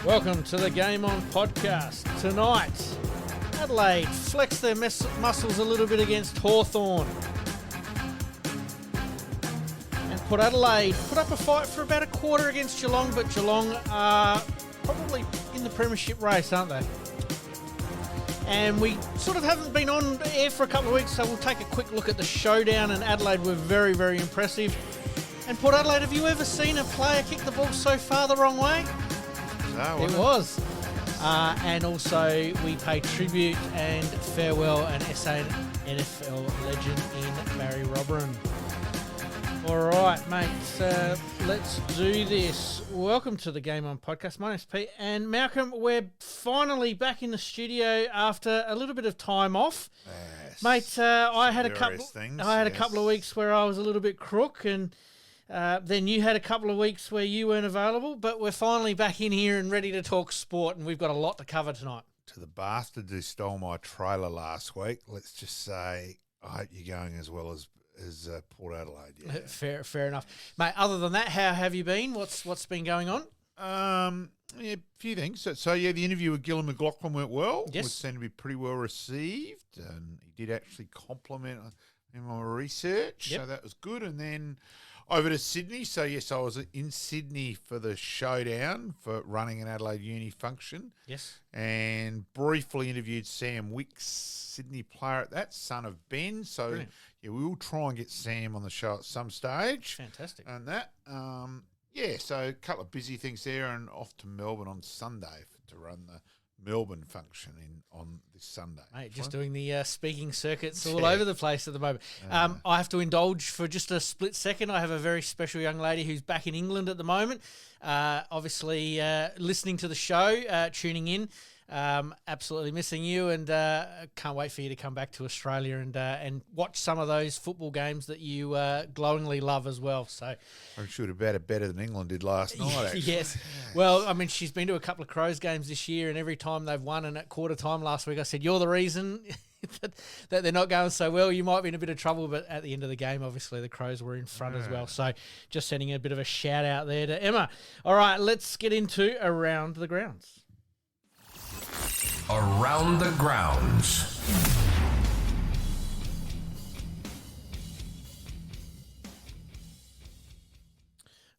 Welcome to the Game On podcast. Tonight, Adelaide flex their muscles a little bit against Hawthorn and put up a fight for about a quarter against Geelong, but Geelong are probably in the premiership race, aren't they? And we sort of haven't been on air for a couple of weeks, so we'll take a quick look at the showdown, and Adelaide were very, very impressive. And Port Adelaide, have you ever seen a player kick the ball so far the wrong way? No, it was. And also we pay tribute and farewell an SANFL legend in Barrie, Robran. All right, mate, let's do this. Welcome to the Game On podcast. My name's Pete, and Malcolm, we're finally back in the studio after a little bit of time off. Yes. Mate, I had a couple of weeks where I was a little bit crook, and then you had a couple of weeks where you weren't available, but we're finally back in here and ready to talk sport, and we've got a lot to cover tonight. To the bastards who stole my trailer last week, let's just say I hope you're going as well as Port Adelaide. Yeah. Fair enough. Mate, other than that, how have you been? What's been going on? Yeah, a few things. So the interview with Gillon McLaughlin went well. Yes. It seemed to be pretty well received, and he did actually compliment in my research, Yep. so that was good. And then over to Sydney. So, yes, I was in Sydney for the showdown for running an Adelaide Uni function. Yes. And briefly interviewed Sam Wicks, Sydney player at that, son of Ben. So, Brilliant. yeah, we will try and get Sam on the show at some stage. Fantastic. And that, so a couple of busy things there, and off to Melbourne on Sunday to run the Melbourne function on this Sunday. Mate, just doing the speaking circuits all over the place at the moment. I have to indulge for just a split second. I have a very special young lady who's back in England at the moment, obviously listening to the show, tuning in. Absolutely missing you, and can't wait for you to come back to Australia and watch some of those football games that you glowingly love as well. So I'm sure about it better than England did last night, actually. Yes. Well, I mean, she's been to a couple of Crows games this year, and every time they've won, and at quarter time last week I said, you're the reason that they're not going so well. You might be in a bit of trouble, but at the end of the game, obviously, the Crows were in front as well. So just sending a bit of a shout out there to Emma. All right, let's get into Around the Grounds. Around the Grounds.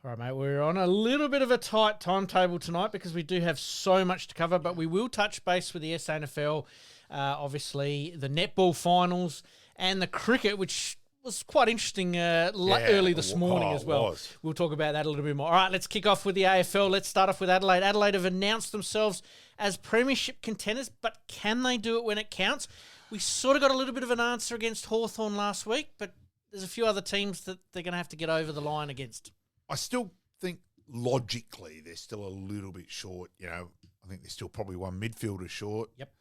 All right, mate, we're on a little bit of a tight timetable tonight because we do have so much to cover, but we will touch base with the SANFL, obviously the netball finals and the cricket, which was quite interesting early this morning as well. We'll talk about that a little bit more. All right, let's kick off with the AFL. Let's start off with Adelaide. Adelaide have announced themselves as premiership contenders, but can they do it when it counts? We sort of got a little bit of an answer against Hawthorn last week, but there's a few other teams that they're going to have to get over the line against. I still think logically they're still a little bit short. You know, I think they're still probably one midfielder short. Yep.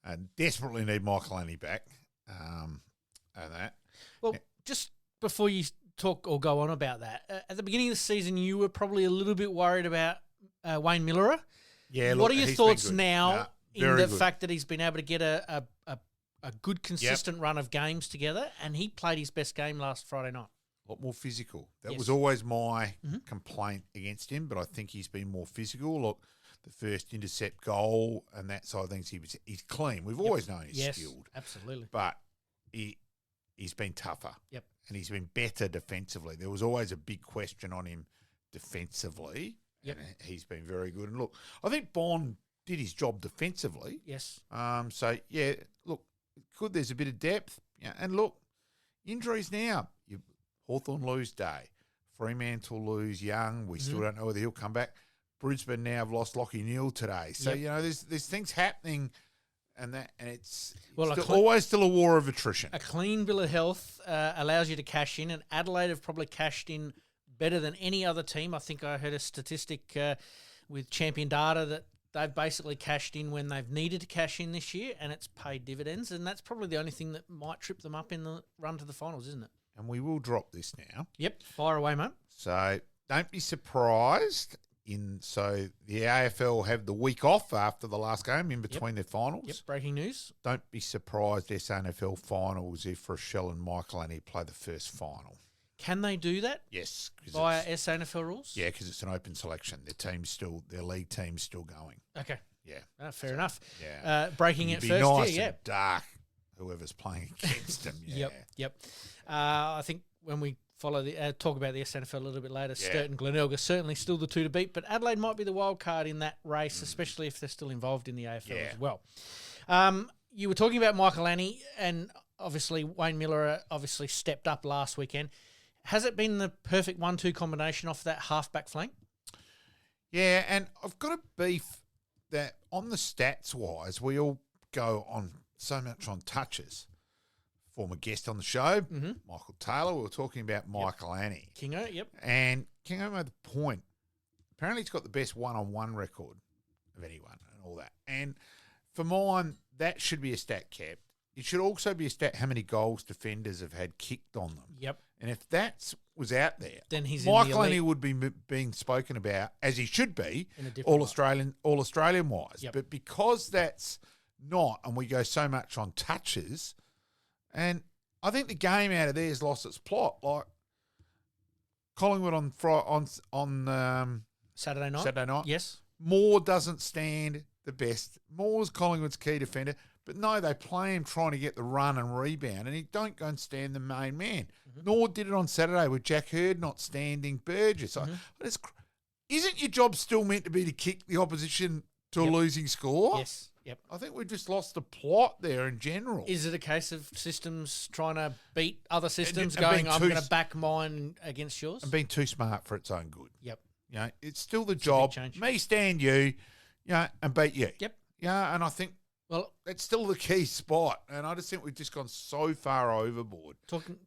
And desperately need Michael Annie back. And that. Well, just before you talk or go on about that, at the beginning of the season, you were probably a little bit worried about Wayne Miller. Yeah. What are your thoughts now in the good. fact that he's been able to get a good, consistent run of games together, and he played his best game last Friday night? A lot more physical. That Yes. was always my complaint against him, but I think he's been more physical. Look, the first intercept goal and that side of things, he's clean. We've always known he's skilled. Absolutely. But he's been tougher. Yep. And he's been better defensively. There was always a big question on him defensively. Yep. And he's been very good. And look, I think Bond did his job defensively. Yes. So, yeah, look, good. There's a bit of depth. Yeah, and look, injuries now. Hawthorn lose Day. Fremantle lose Young. We still don't know whether he'll come back. Brisbane now have lost Lockie Neal today. So, you know, there's things happening and it's always still a war of attrition. A clean bill of health allows you to cash in, and Adelaide have probably cashed in better than any other team. I think I heard a statistic with Champion Data that they've basically cashed in when they've needed to cash in this year, and it's paid dividends, and that's probably the only thing that might trip them up in the run to the finals, isn't it? And we will drop this now. Yep, fire away, mate. So don't be surprised. So the AFL have the week off after the last game in between their finals. Yep, breaking news. Don't be surprised SANFL finals if Rochelle and Michael Annie play the first final. Can they do that Yes. via SANFL rules? Yeah, because it's an open selection. Their league team's still going. Okay. Yeah. Fair enough. Yeah. Breaking It'd it be first. nice Yeah. and dark, whoever's playing against them. Yeah. Yep. I think when we follow the talk about the SANFL a little bit later, Yeah. Sturt and Glenelg are certainly still the two to beat, but Adelaide might be the wild card in that race, especially if they're still involved in the AFL as well. You were talking about Michael Annie, and obviously Wayne Miller obviously stepped up last weekend. Has it been the perfect 1-2 combination off that half-back flank? Yeah, and I've got a beef that on the stats wise, we all go on so much on touches. Former guest on the show, Michael Taylor, we were talking about Michael Annie. Kingo, yep. And Kingo made the point. Apparently he's got the best one-on-one record of anyone and all that. And for mine, that should be a stat kept. It should also be a stat how many goals defenders have had kicked on them. Yep. And if that was out there, Then he's Michael in the Annie would be being spoken about as he should be, In a different all Australian wise. Yep. But because that's not, and we go so much on touches, and I think the game out of there has lost its plot. Like Collingwood on Saturday night? Saturday night, Yes. Moore doesn't stand the best. Moore's Collingwood's key defender. But no, they play him trying to get the run and rebound, and he don't go and stand the main man. Nor did it on Saturday with Jack Hurd not standing Burgess. Isn't your job still meant to be to kick the opposition to a losing score? Yes. Yep. I think we just lost the plot there in general. Is it a case of systems trying to beat other systems, and going, being I'm too going to back mine against yours? and being too smart for its own good. Yep. You know, it's still the a big job. change. Me stand you, and beat you. Yep. Yeah, and I think Well, that's still the key spot. And I just think we've just gone so far overboard.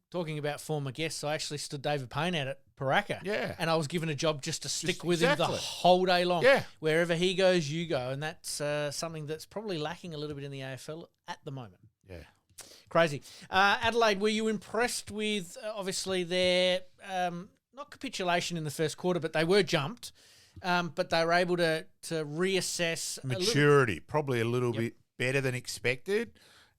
talking about former guests, I actually stood David Payne out at Paraka. Yeah. And I was given a job just to stick Just- with him exactly. the whole day long. Yeah. Wherever he goes, you go. And that's something that's probably lacking a little bit in the AFL at the moment. Yeah. Crazy. Adelaide, were you impressed with, obviously, their, not capitulation in the first quarter, but they were jumped, but they were able to reassess. Maturity, probably a little bit better than expected.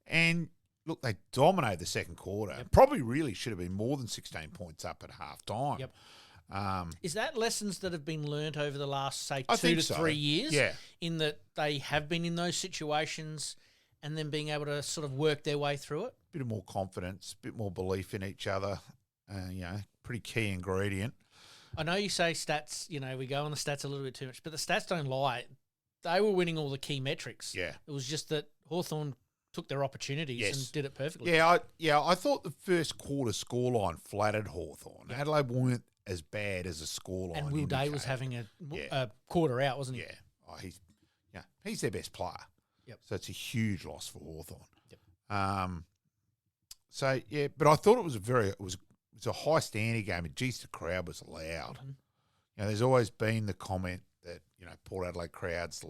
And look, they dominated the second quarter. Probably really should have been more than 16 points up at half time. Yep. Is that lessons that have been learnt over the last, say, I 2 think to so. 3 years? Yeah. In that they have been in those situations and then being able to sort of work their way through it? Bit of more confidence, bit more belief in each other. Pretty key ingredient. I know you say stats, we go on the stats a little bit too much, but the stats don't lie. They were winning all the key metrics. Yeah. It was just that Hawthorn took their opportunities and did it perfectly. I thought the first quarter scoreline flattered Hawthorn. Adelaide weren't as bad as a scoreline. And Will Day was having a quarter out, wasn't he? Yeah. He's their best player. Yep. So it's a huge loss for Hawthorn. Yep. But I thought it was a high standing game. And geez, the crowd was loud. Mm-hmm. There's always been the comment that Port Adelaide crowds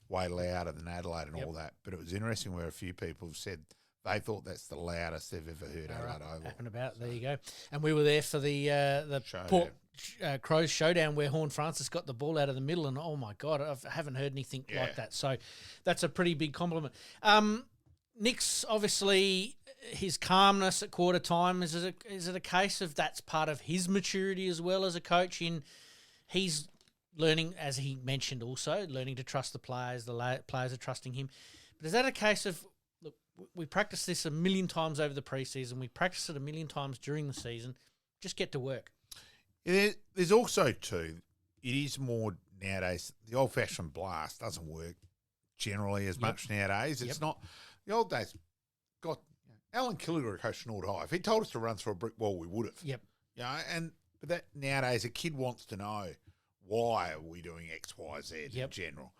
way louder than Adelaide and all that. But it was interesting where a few people said they thought that's the loudest they've ever heard Adelaide Oval. Up and about, there you go. And we were there for the Showdown. Port Crows showdown where Horn Francis got the ball out of the middle, and oh my God, I haven't heard anything like that. So that's a pretty big compliment. Nick's obviously his calmness at quarter time, is it a case of that's part of his maturity as well as a coach in he's learning, as he mentioned also, learning to trust the players, players are trusting him. But is that a case of, look, we practice this a million times over the preseason, we practice it a million times during the season, just get to work? There's also, too, it is more nowadays, the old-fashioned blast doesn't work generally as much nowadays. It's not, the old days, Alan Kilgore coached North High. If he told us to run through a brick wall, we would have. Yep. But that nowadays, a kid wants to know, why are we doing X, Y, Z in general?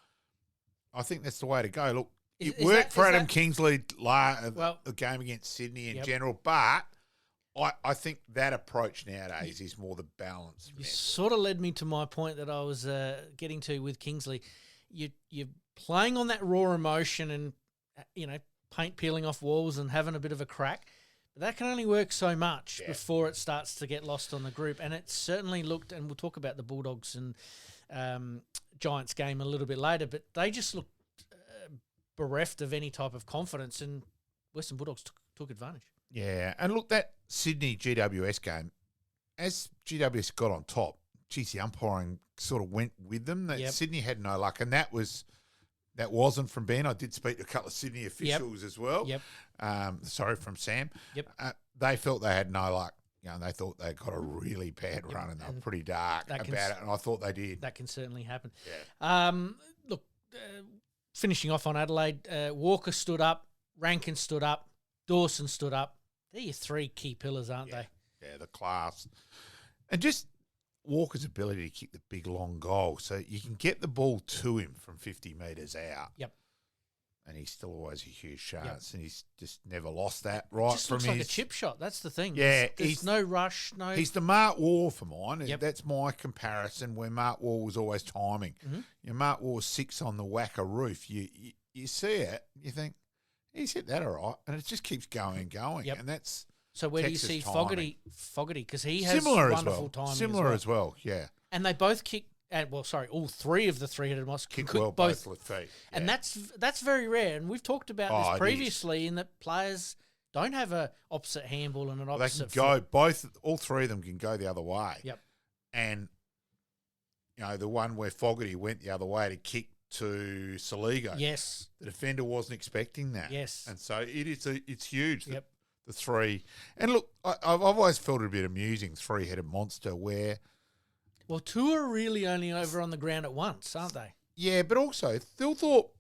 I think that's the way to go. Look, it worked for Adam Kingsley the game against Sydney in general, but I think that approach nowadays is more the balance. You sort of led me to my point that I was getting to with Kingsley. You're playing on that raw emotion and, paint peeling off walls and having a bit of a crack. But that can only work so much before it starts to get lost on the group. And it certainly looked, and we'll talk about the Bulldogs and Giants game a little bit later, but they just looked bereft of any type of confidence, and Western Bulldogs took advantage. Yeah, and look, that Sydney GWS game, as GWS got on top, geez, the umpiring sort of went with them. That Sydney had no luck, and that wasn't from Ben. I did speak to a couple of Sydney officials as well. Sorry, from Sam. They felt they had no luck. You know, they thought they got a really bad run, and they were pretty dark about it, and I thought they did. That can certainly happen. Yeah. Look, finishing off on Adelaide, Walker stood up, Rankin stood up, Dawson stood up. They're your three key pillars, aren't they? Yeah, the class. And just Walker's ability to kick the big, long goal. So you can get the ball to him from 50 metres out. Yep. And he's still always a huge chance, and he's just never lost that right just from looks his... like a chip shot. That's the thing. Yeah. There's no rush. He's the Mark Waugh for mine. That's my comparison, where Mark Waugh was always timing. Mm-hmm. You know, Mark Waugh 6 on the whacker roof. You see it, you think, he's hit that all right, and it just keeps going and going. And that's... So where Texas do you see timing. Fogarty? Because he has similar wonderful timing as well, yeah. And they both kick, all three of the three-headed moss kick well both with feet. Yeah. And that's very rare. And we've talked about this previously in that players don't have a opposite handball and an opposite They can go, all three of them can go the other way. Yep. And, you know, the one where Fogarty went the other way to kick to Saligo. Yes. The defender wasn't expecting that. Yes. And so it's huge. Yep. The three. And look, I've always felt it a bit amusing, three-headed monster, where... Well, two are really only over on the ground at once, aren't they? Yeah, but also Thilthorpe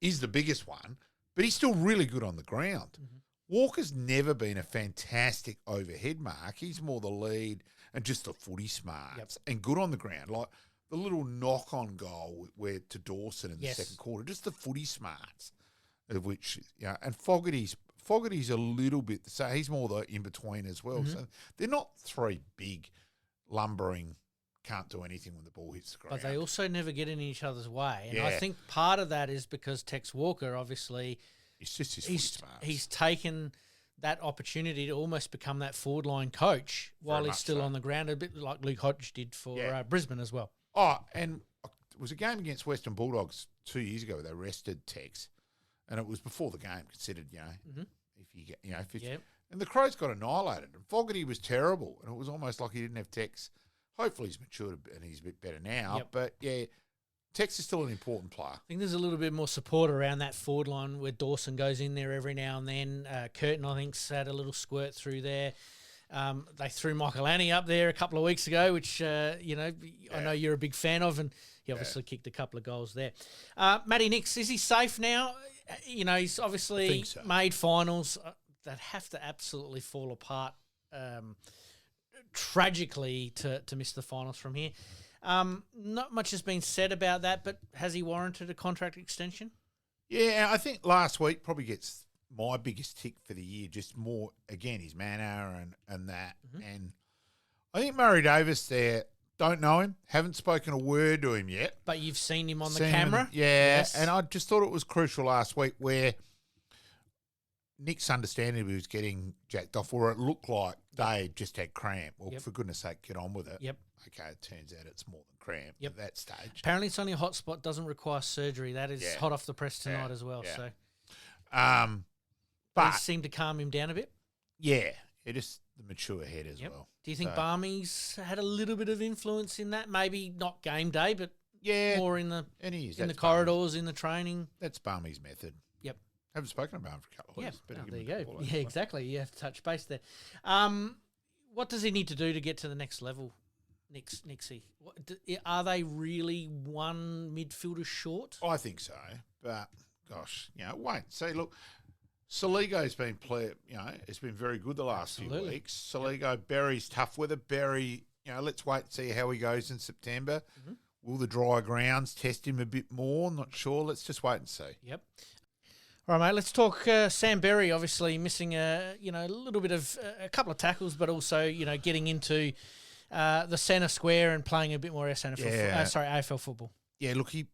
is the biggest one, but he's still really good on the ground. Mm-hmm. Walker's never been a fantastic overhead mark. He's more the lead and just the footy smarts and good on the ground. Like the little knock-on goal where to Dawson in the second quarter, just the footy smarts, of which, you know, and Fogarty's a little bit, so he's more the in-between as well. So they're not three big, lumbering, can't do anything when the ball hits the ground. But they also never get in each other's way. And Yeah. I think part of that is because Tex Walker, obviously, It's just his footy smarts. he's taken that opportunity to almost become that forward line coach while he's still on the ground, a bit like Luke Hodge did for Brisbane as well. Oh, and it was a game against Western Bulldogs 2 years ago where they rested Tex, and it was before the game considered, you know, if you get, you know, and the Crows got annihilated, and Fogarty was terrible, and it was almost like he didn't have Tex. Hopefully he's matured and he's a bit better now, but yeah, Tex is still an important player. I think there's a little bit more support around that forward line where Dawson goes in there every now and then. Curtin, I think, had a little squirt through there. They threw Michael Annie up there a couple of weeks ago, which, you know, I know you're a big fan of, and he obviously kicked a couple of goals there. Matty Nix, is he safe now? You know, he's obviously made finals that have to absolutely fall apart tragically to miss the finals from here. Not much has been said about that, but has he warranted a contract extension? Yeah, I think last week probably gets my biggest tick for the year, just more, again, his manner and that. And I think Murray Davis there, don't know him, haven't spoken a word to him yet. But you've seen him on the camera? Yes. And I just thought it was crucial last week where Nick's understanding he was getting jacked off, or it looked like they just had cramp. Well, for goodness sake, get on with it. Yep. Okay, it turns out it's more than cramp at that stage. Apparently it's only a hot spot, doesn't require surgery. That is hot off the press tonight as well. Yeah. So, but they seem to calm him down a bit. Yeah, it is the mature head as well. Do you think Barmy's had a little bit of influence in that? Maybe not game day, but more in the corridors, in the training. That's Barmy's method. Yep. Haven't spoken about him for a couple of weeks. There you go. Yeah, exactly. You have to touch base there. What does he need to do to get to the next level, Nixie? Are they really one midfielder short? I think so, but gosh, you know, wait. See, look, Saligo's been it's been very good the last few weeks. Saligo, Barrie's tough with it. Barrie, you know, let's wait and see how he goes in September. Will the dry grounds test him a bit more? Not sure. Let's just wait and see. Yep. All right, mate, let's talk Sam Barrie, obviously missing a little bit of a couple of tackles, but also, you know, getting into the centre square and playing a bit more AFL football. Yeah, look, he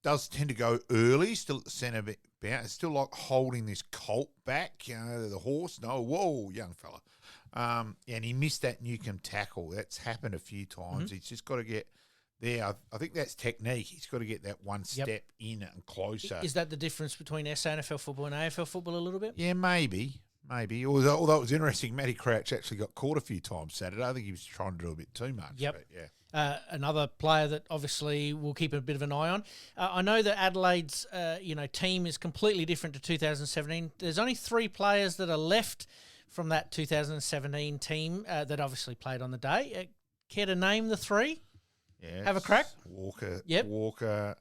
does tend to go early, still at the centre bit. It's still like holding this colt back, you know, the horse. No, whoa, young fella. And he missed that Newcomb tackle. That's happened a few times. He's just got to get there. I think that's technique. He's got to get that one step in and closer. Is that the difference between SANFL football and AFL football a little bit? Yeah, maybe. Maybe. Although it was interesting, Matty Crouch actually got caught a few times Saturday. I think he was trying to do a bit too much. Yep. But yeah. Another player that obviously we'll keep a bit of an eye on. I know that Adelaide's team is completely different to 2017. There's only 3 players that are left from that 2017 team that obviously played on the day. Care to name the 3? Yeah. Have a crack. Walker. Yep. Walker.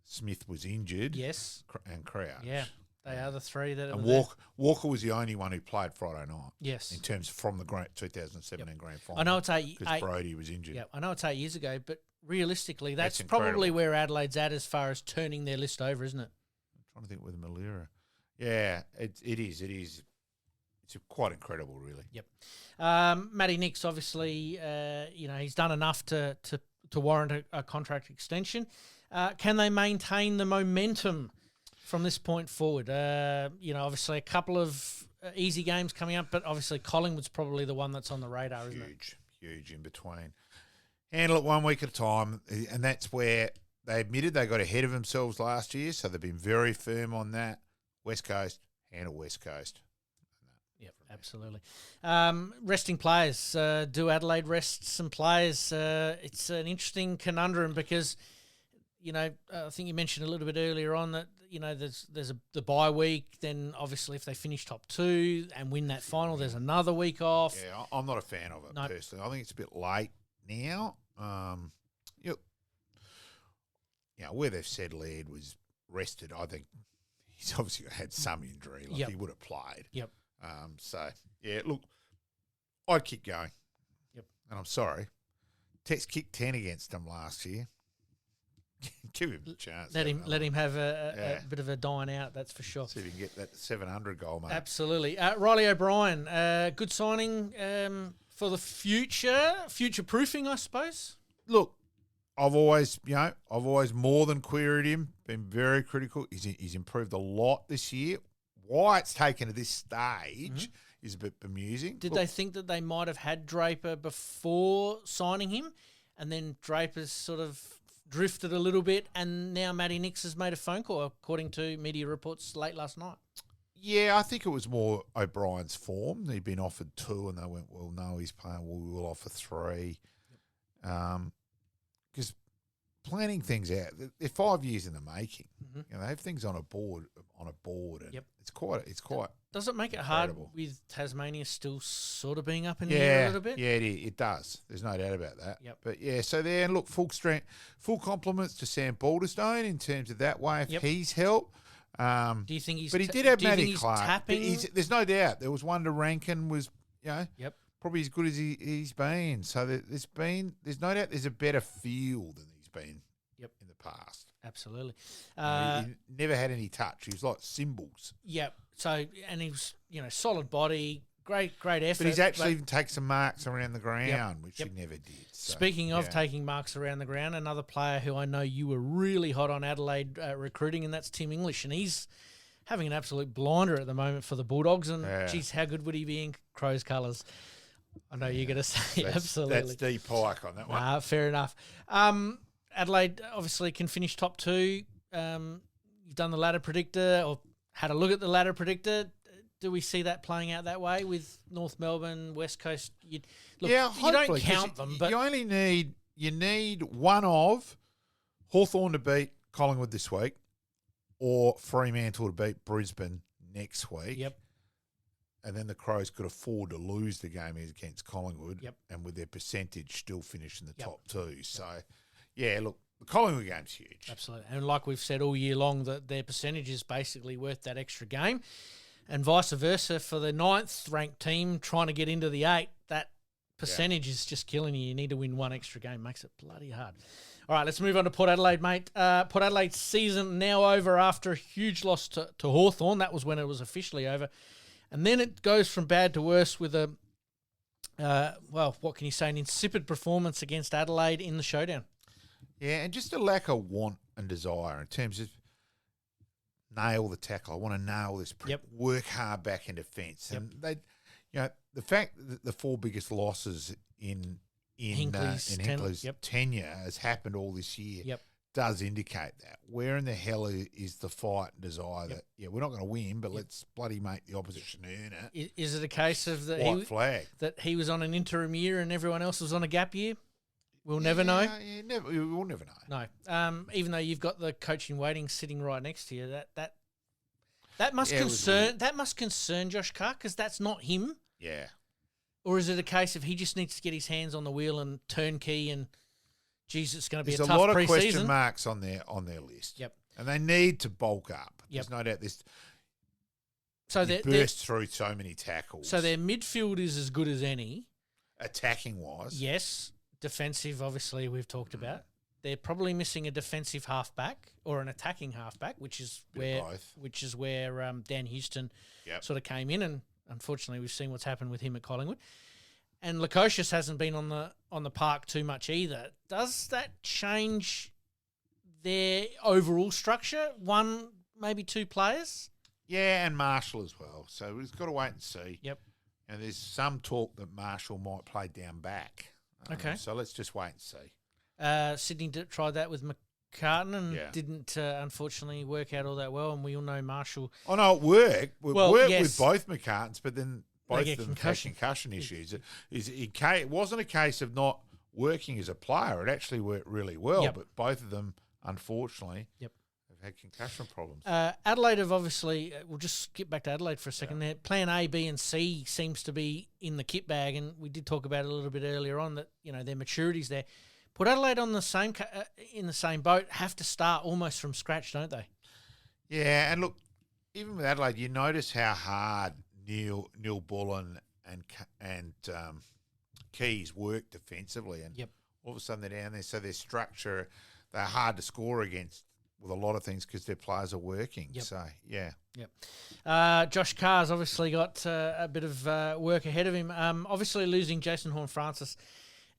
Smith was injured. Yes. And Crouch. Yeah. They are the 3 that And are Walker was the only one who played Friday night. Yes. In terms from the 2017 grand final. I know it's 8 because Brody was injured. Yeah, I know it's 8 years ago, but realistically, that's incredible. probably where Adelaide's at as far as turning their list over, isn't it? I'm trying to think with Malira. Yeah, it is. It's quite incredible, really. Yep. Matty Nix, obviously, he's done enough to warrant a contract extension. Can they maintain the momentum from this point forward? Obviously a couple of easy games coming up, but obviously Collingwood's probably the one that's on the radar, isn't it? Huge in between. Handle it 1 week at a time, and that's where they admitted they got ahead of themselves last year, so they've been very firm on that. West Coast, handle West Coast. Yep, absolutely. Resting players. Do Adelaide rest some players? It's an interesting conundrum because, I think you mentioned a little bit earlier on that, there's the bye week. Then obviously if they finish top 2 and win that final, there's another week off. Yeah, I'm not a fan of it personally. I think it's a bit late now. Where they've said Laird was rested, I think he's obviously had some injury. He would have played. Yep. Look, I'd keep going. Yep. And I'm sorry. Tex kicked 10 against them last year. Give him a chance. Let him have a bit of a dine out, that's for sure. See if you can get that 700 goal, mate. Absolutely. Riley O'Brien, good signing for the future-proofing, I suppose. Look, I've always more than queried him, been very critical. He's improved a lot this year. Why it's taken to this stage is a bit bemusing. Did they think that they might have had Draper before signing him, and then Draper's sort of drifted a little bit, and now Matty Nix has made a phone call, according to media reports late last night? Yeah, I think it was more O'Brien's form. He'd been offered 2, and they went, well, no, he's playing. Well, we will offer 3. Because planning things out, they're 5 years in the making. Mm-hmm. They have things on a board, and Yep. it's quite. Does it make it incredible. hard with Tasmania still sort of being up in the air a little bit? Yeah, it does. There's no doubt about that. Yep. But yeah, so there, and look, full compliments to Sam Balderstone in terms of that way. If he's helped. Do you think he's? But he did have do you think Matty he's Clark. tapping? There's no doubt. There was one to Rankin was, Yep. probably as good as he's been. So there's no doubt there's a better feel than he's been. Yep. In the past. Absolutely. He never had any touch. He was like cymbals. Yep. So, and he was, solid body, great effort. But he's actually even taken some marks around the ground, which he never did. So, speaking of taking marks around the ground, another player who I know you were really hot on Adelaide recruiting, and that's Tim English. And he's having an absolute blinder at the moment for the Bulldogs. And, geez, how good would he be in Crows colours? I know you're going to say absolutely. That's D Pike on that one. Fair enough. Adelaide obviously can finish top 2. You've done the ladder predictor or had a look at the ladder predictor. Do we see that playing out that way with North Melbourne, West Coast? You don't count them, but you only need one of Hawthorn to beat Collingwood this week, or Fremantle to beat Brisbane next week. Yep. And then the Crows could afford to lose the game against Collingwood, Yep. and with their percentage still finish in the top 2. So, yeah, look, the Collingwood game's huge. Absolutely. And like we've said all year long, that their percentage is basically worth that extra game. And vice versa for the 9th ranked team trying to get into the 8, that percentage is just killing you. You need to win one extra game. Makes it bloody hard. All right, let's move on to Port Adelaide, mate. Port Adelaide's season now over after a huge loss to Hawthorn. That was when it was officially over. And then it goes from bad to worse with a, what can you say, an insipid performance against Adelaide in the showdown. Yeah, and just a lack of want and desire in terms of nail the tackle. I want to nail this. Work hard back in defence. And they, the fact that the 4 biggest losses in Hinckley's tenure has happened all this year does indicate that. Where in the hell is the fight and desire that, we're not going to win, but let's bloody make the opposition earn it. Is it a case of White flag. that he was on an interim year and everyone else was on a gap year? We'll never know. Yeah, we'll never know. No. Even though you've got the coach in waiting sitting right next to you, that must concern Josh Carr, because that's not him. Yeah. Or is it a case of he just needs to get his hands on the wheel and turnkey and, geez, it's going to be There's a tough lot of pre-season. question marks on their list. Yep. And they need to bulk up. Yep. There's no doubt this. So they burst through so many tackles. So their midfield is as good as any. Attacking wise. Yes. Defensive, obviously, we've talked about. They're probably missing a defensive halfback or an attacking halfback, which is where Dan Houston sort of came in, and unfortunately, we've seen what's happened with him at Collingwood. And Lukosius hasn't been on the park too much either. Does that change their overall structure? One, maybe two players? Yeah, and Marshall as well. So we've got to wait and see. Yep. And there's some talk that Marshall might play down back. Okay. So let's just wait and see. Sydney tried that with McCartan and didn't, unfortunately, work out all that well. And we all know Marshall. Oh, no, it worked. It worked with both McCartans, but then both of them had concussion issues. It wasn't a case of not working as a player. It actually worked really well, but both of them, unfortunately, have had concussion problems. Adelaide have obviously, we'll just get back to Adelaide for a second there. Plan A, B and C seems to be in the kit bag, and we did talk about it a little bit earlier on that, their maturity's there. Put Adelaide on the same in the same boat, have to start almost from scratch, don't they? Yeah, and look, even with Adelaide, you notice how hard Neil Bullen and Keys work defensively, and all of a sudden they're down there. So their structure, they're hard to score against with a lot of things because their players are working. Yep. So yeah. Yep. Josh Carr's obviously got a bit of work ahead of him. Obviously losing Jason Horne-Francis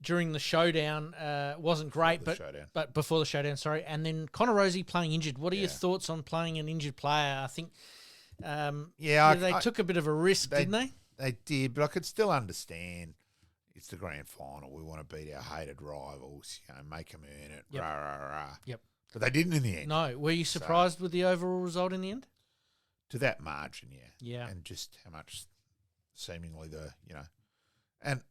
during the showdown wasn't great, but before the showdown, sorry. And then Connor Rozee playing injured. What are your thoughts on playing an injured player? I think they took a bit of a risk, didn't they? They did, but I could still understand. It's the grand final. We want to beat our hated rivals, make them earn it, Yep. rah, rah, rah. Yep. But they didn't in the end. No. Were you surprised with the overall result in the end? To that margin, yeah. Yeah. And just how much seemingly and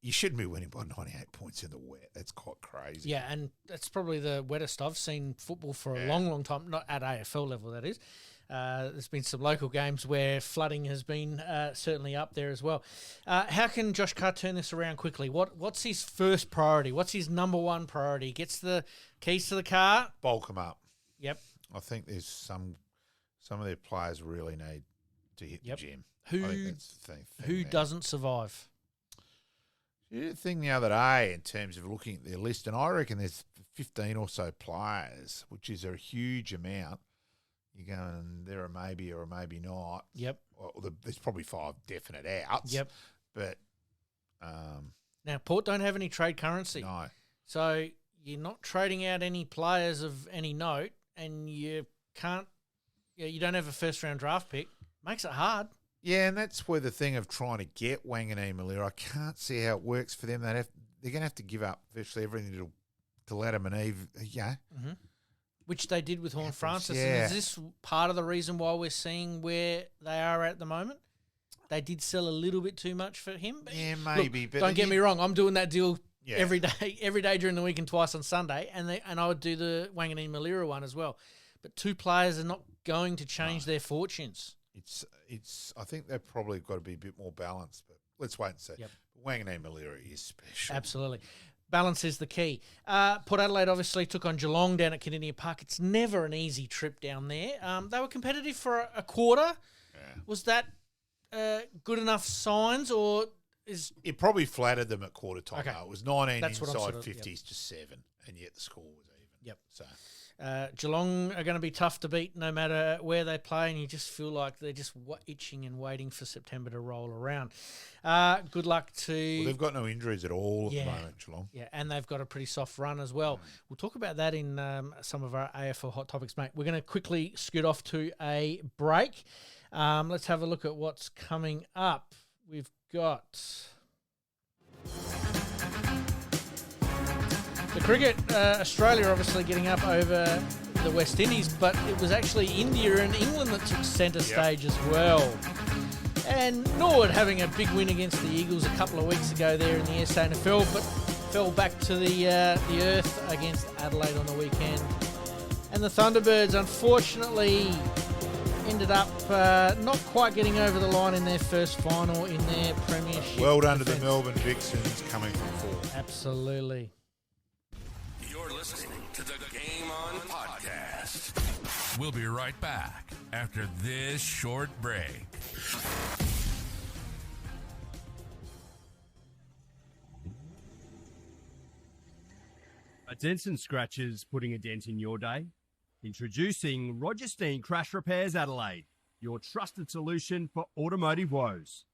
you shouldn't be winning by 98 points in the wet. That's quite crazy. Yeah, and that's probably the wettest I've seen football for a long, long time, not at AFL level, that is. There's been some local games where flooding has been certainly up there as well. How can Josh Carr turn this around quickly? What's his first priority? What's his number one priority? Gets the keys to the car? Bulk them up. Yep. I think there's some of their players really need to hit the gym. I think that's the thing who there. doesn't survive? The thing the other day in terms of looking at their list, and I reckon there's 15 or so players, which is a huge amount. You're going, there are maybe or maybe not. Yep. Well, there's probably 5 definite outs. Yep. But now, Port don't have any trade currency. No. So you're not trading out any players of any note, and you don't have a first-round draft pick. Makes it hard. Yeah, and that's where the thing of trying to get Wanganeen Malira, I can't see how it works for them. They're going to have to give up virtually everything to Adam and Eve. Yeah. Mm-hmm. Which they did with Horne-Francis. Yeah. And is this part of the reason why we're seeing where they are at the moment? They did sell a little bit too much for him. Yeah, maybe. Look, but don't get me wrong. I'm doing that deal every day during the week and twice on Sunday, and I would do the Wanganeen Malira one as well. But 2 players are not going to change their fortunes. It's. I think they've probably got to be a bit more balanced, but let's wait and see. Yep. Wanganeen Malira is special. Absolutely. Balance is the key. Port Adelaide obviously took on Geelong down at Kardinia Park. It's never an easy trip down there. They were competitive for a quarter. Yeah. Was that good enough signs, or is it probably flattered them at quarter time? Okay. Though. It was 19 That's what I'm inside sort of- 50s to 7, and yet the score was even. Yep. So Geelong are going to be tough to beat no matter where they play, and you just feel like they're just itching and waiting for September to roll around. Good luck to... Well, they've got no injuries at all at the moment, Geelong. Yeah, and they've got a pretty soft run as well. We'll talk about that in some of our AFL Hot Topics, mate. We're going to quickly scoot off to a break. Let's have a look at what's coming up. We've got... The cricket, Australia obviously getting up over the West Indies, but it was actually India and England that took centre stage as well. And Norwood having a big win against the Eagles a couple of weeks ago there in the SANFL, but fell back to the earth against Adelaide on the weekend. And the Thunderbirds, unfortunately, ended up not quite getting over the line in their first final in their premiership. Well done to the Melbourne Vixens coming from fourth. Absolutely. You're listening to the Game On podcast. We'll be right back after this short break. A dents and scratches putting a dent in your day? Introducing Roger Steen Crash Repairs Adelaide, your trusted solution for automotive woes.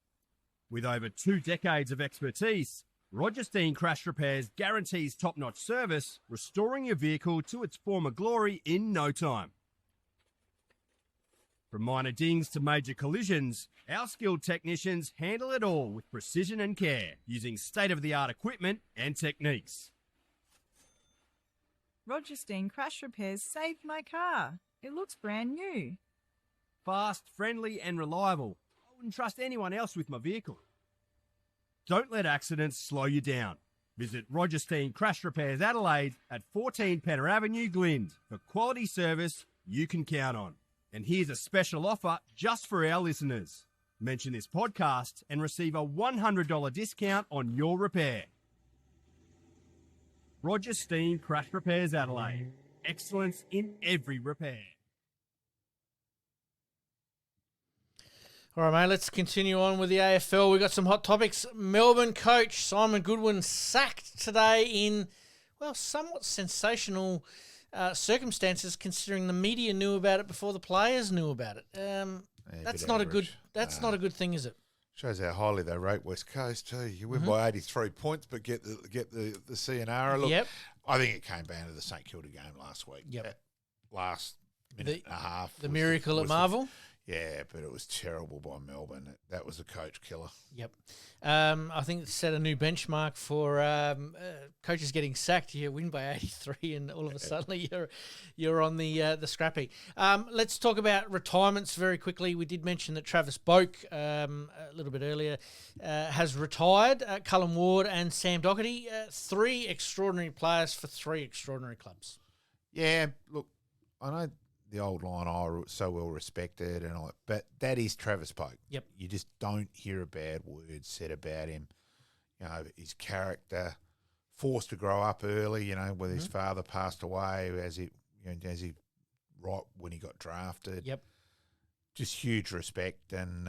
With over 2 decades of expertise, Roger Steen Crash Repairs guarantees top-notch service, restoring your vehicle to its former glory in no time. From minor dings to major collisions, our skilled technicians handle it all with precision and care, using state-of-the-art equipment and techniques. Roger Steen Crash Repairs saved my car. It looks brand new. Fast, friendly and reliable. I wouldn't trust anyone else with my vehicle. Don't let accidents slow you down. Visit Roger Steen Crash Repairs Adelaide at 14 Penner Avenue, Glynde, for quality service you can count on. And here's a special offer just for our listeners. Mention this podcast and receive a $100 discount on your repair. Roger Steen Crash Repairs Adelaide. Excellence in every repair. All right, mate, let's continue on with the AFL. We've got some hot topics. Melbourne coach Simon Goodwin sacked today in, well, somewhat sensational circumstances, considering the media knew about it before the players knew about it. That's not average. not a good thing, is it? Shows how highly they rate West Coast too. You win by 83 points, but get the CNR. Look, Yep. I think it came down to the St Kilda game last week. Yep. That last minute and a half. The miracle at Marvel. Yeah, but it was terrible by Melbourne. That was a coach killer. Yep. I think it set a new benchmark for coaches getting sacked. You win by 83 and all of a sudden you're on the scrappy. Let's talk about retirements very quickly. We did mention that Travis Boak, a little bit earlier, has retired. Cullen Ward and Sam Doherty, 3 extraordinary players for 3 extraordinary clubs. Yeah, look, I know the old line, so well respected and all, but that is Travis Boak. Yep. You just don't hear a bad word said about him. You know, his character, forced to grow up early, you know, with his father passed away right when he got drafted. Yep. Just huge respect, and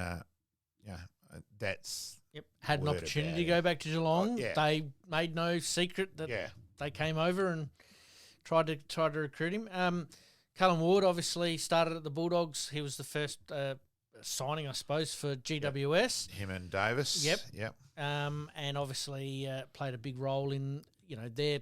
that's Had an word opportunity about to him. go back to Geelong. Oh, yeah. They made no secret that they came over and tried to recruit him. Cullen Ward obviously started at the Bulldogs. He was the first signing, I suppose, for GWS. Him and Davis. Yep. And obviously played a big role in their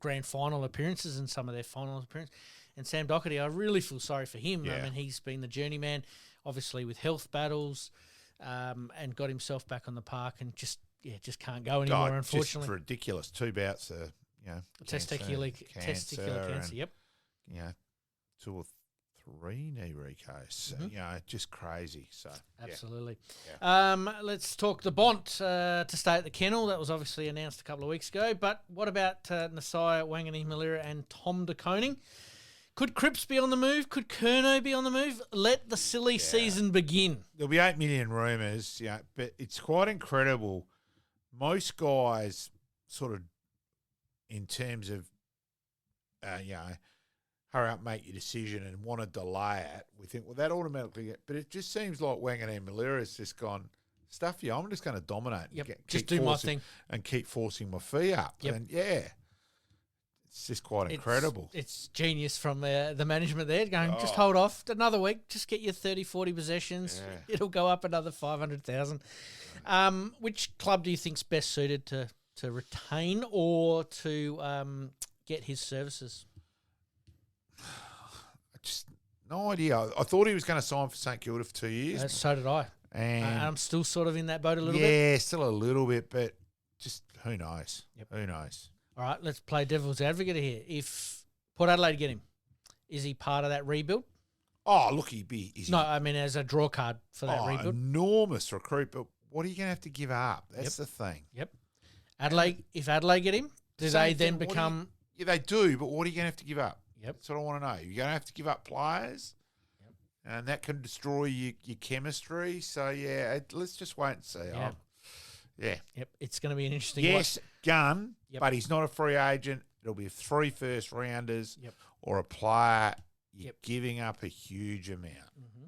grand final appearances and some of their final appearances. And Sam Doherty, I really feel sorry for him. Yeah. I mean, he's been the journeyman, obviously with health battles, and got himself back on the park and just can't go anymore. Unfortunately, just ridiculous. 2 bouts of testicular cancer. Yep. 2 or 3 knee recos. Just crazy. So Absolutely. Yeah. Let's talk the Bont to stay at the kennel. That was obviously announced a couple of weeks ago. But what about Nasiah Wangani-Malira and Tom De Koning? Could Cripps be on the move? Could Curnow be on the move? Let the silly season begin. There'll be 8 million rumours, but it's quite incredible. Most guys sort of, in terms of, hurry up, make your decision and want to delay it, we think, well, that automatically, but it just seems like Wangani-Malira has just gone, stuff you, I'm just going to dominate. Yep, And just keep do my forcing- thing. And keep forcing my fee up. Yep. And it's just quite incredible. It's genius from the management there going, just hold off another week, just get your 30, 40 possessions. Yeah. It'll go up another 500,000. Which club do you think's best suited to retain or to get his services? Just no idea. I thought he was going to sign for St Kilda for 2 years. So did I. And I'm still sort of in that boat a little bit. yeah, still a little bit, but just who knows? Yep. Who knows? All right, let's play devil's advocate here. If Port Adelaide get him, is he part of that rebuild? Oh, look, he's No, I mean as a draw card for that rebuild. Enormous recruit, but what are you going to have to give up? That's the thing. Yep. Adelaide, if Adelaide get him, do they then become? Yeah, they do, but what are you going to have to give up? Yep. That's what I want to know. You're going to have to give up players, and that can destroy your chemistry. So, yeah, let's just wait and see. Yeah. Yep. It's going to be an interesting Yes, Gunn, Yep. but he's not a free agent. It'll be 3 first-rounders or a player. You're giving up a huge amount. Mm-hmm.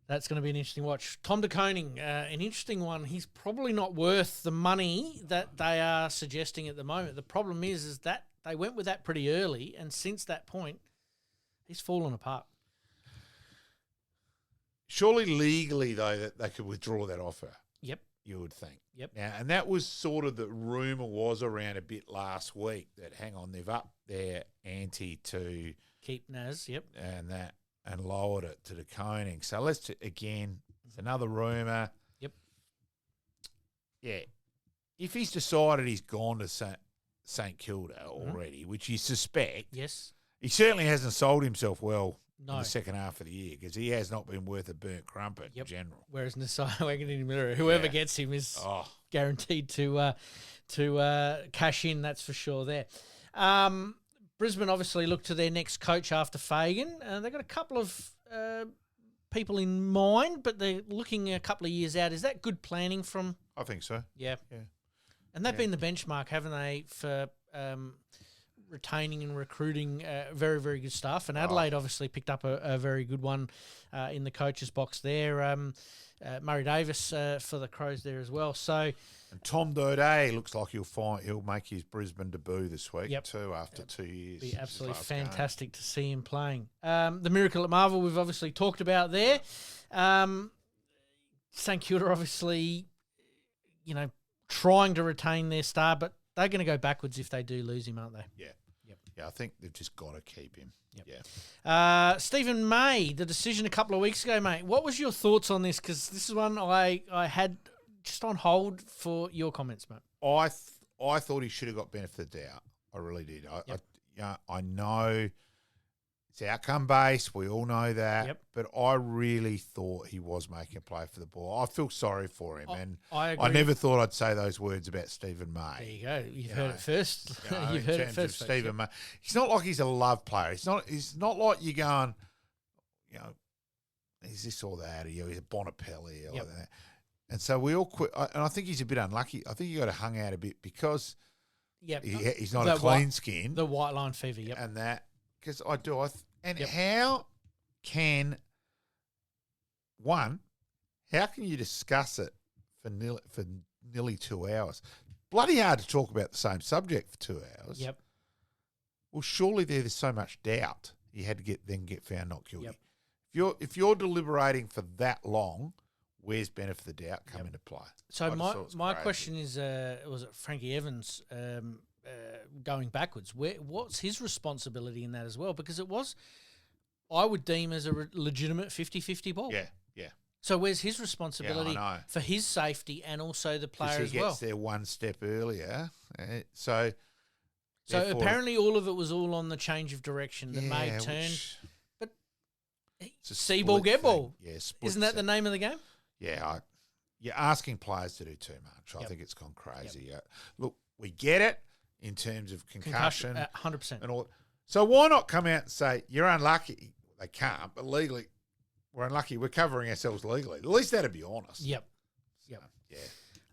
That's going to be an interesting watch. Tom de Koning, an interesting one. He's probably not worth the money that they are suggesting at the moment. The problem is that they went with that pretty early, and since that point, he's fallen apart. Surely legally, though, that they could withdraw that offer. Yep. You would think. Yep. Now, and that was sort of the rumour was around a bit last week that, hang on, they've upped their ante to keep Naz, and lowered it to the Koning. So again, it's another rumour. Yep. Yeah. If he's decided he's gone to St Kilda already, which you suspect, yes, he certainly hasn't sold himself well in the second half of the year because he has not been worth a burnt crumpet in general. Whereas Nasai Waganini, whoever gets him is guaranteed to cash in, that's for sure there. Brisbane obviously look to their next coach after Fagan. They've got a couple of people in mind, but they're looking a couple of years out. Is that good planning from? I think so. Yeah. And they've been the benchmark, haven't they, for retaining and recruiting very, very good stuff. And Adelaide obviously picked up a very good one in the coach's box there. Murray Davis for the Crows there as well. So. And Tom Doedee looks like he'll make his Brisbane debut this week too after 2 years. Be absolutely fantastic to see him playing. The Miracle at Marvel we've obviously talked about there. St Kilda obviously, trying to retain their star, but they're going to go backwards if they do lose him, aren't they? Yeah, I think they've just got to keep him. Stephen May, the decision a couple of weeks ago, mate. What was your thoughts on this? Because this is one I had just on hold for your comments, mate. I thought he should have got benefit of the doubt. I really did. I know it's outcome based. We all know that. But I really thought he was making a play for the ball. I feel sorry for him, and I agree. I never thought I'd say those words about Stephen May. There you go. You've heard it first. You've heard it first, Stephen May. He's not like he's a love player. It's not like you're going, is this or that? Or he's a Bonapelli or like that. And so we all quit. And I think he's a bit unlucky. I think he got to hung out a bit because he's not a clean skin. The white line fever, And that, because I do. How can you discuss it for nearly 2 hours? Bloody hard to talk about the same subject for 2 hours. Well, surely there's so much doubt you had to get found not guilty. If you're deliberating for that long, where's benefit of the doubt come into play? So my question is, was it Frankie Evans going backwards? What's his responsibility in that as well? Because it was, I would deem as a legitimate 50-50 ball. Yeah. So where's his responsibility for his safety and also the player as well? He gets there one step earlier. So apparently all of it was all on the change of direction that made turn. But see ball, get ball. Yeah, isn't that the name of the game? Yeah, you're asking players to do too much. I think it's gone crazy. Look, we get it in terms of concussion. 100%. And all. So why not come out and say, you're unlucky? They can't, but legally, we're unlucky. We're covering ourselves legally. At least that'd be honest. Yep. Yeah.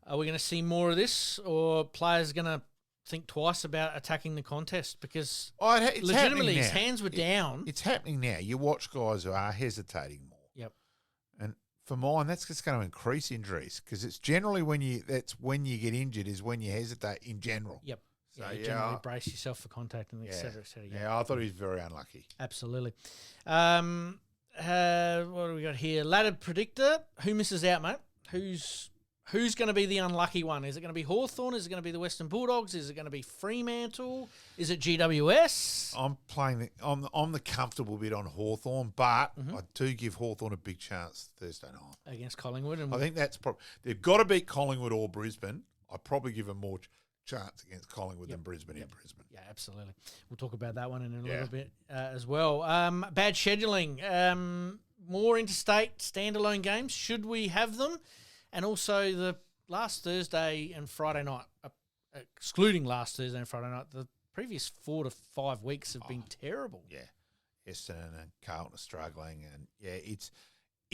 Are we going to see more of this, or players going to think twice about attacking the contest? Because legitimately his hands were down. It's happening now. You watch guys who are hesitating more. And for mine, that's just going to increase injuries because it's generally when you get injured is when you hesitate in general. So you generally brace yourself for contact and et cetera, et cetera. Yeah, I thought he was very unlucky. Absolutely. What do we got here? Ladder predictor. Who misses out, mate? Who's going to be the unlucky one? Is it going to be Hawthorn? Is it going to be the Western Bulldogs? Is it going to be Fremantle? Is it GWS? I'm playing I'm the comfortable bit on Hawthorn, but I do give Hawthorn a big chance Thursday night Against Collingwood. And I think that's they've got to beat Collingwood or Brisbane. I probably give them more chance against Collingwood than Brisbane in Brisbane. Yeah, absolutely. We'll talk about that one in a Yeah. little bit as well. Bad scheduling. More interstate standalone games. Should we have them? And also the last Thursday and Friday night, excluding last Thursday and Friday night, the previous 4 to 5 weeks have been terrible. Yeah. Essendon and Carlton are struggling. And, it's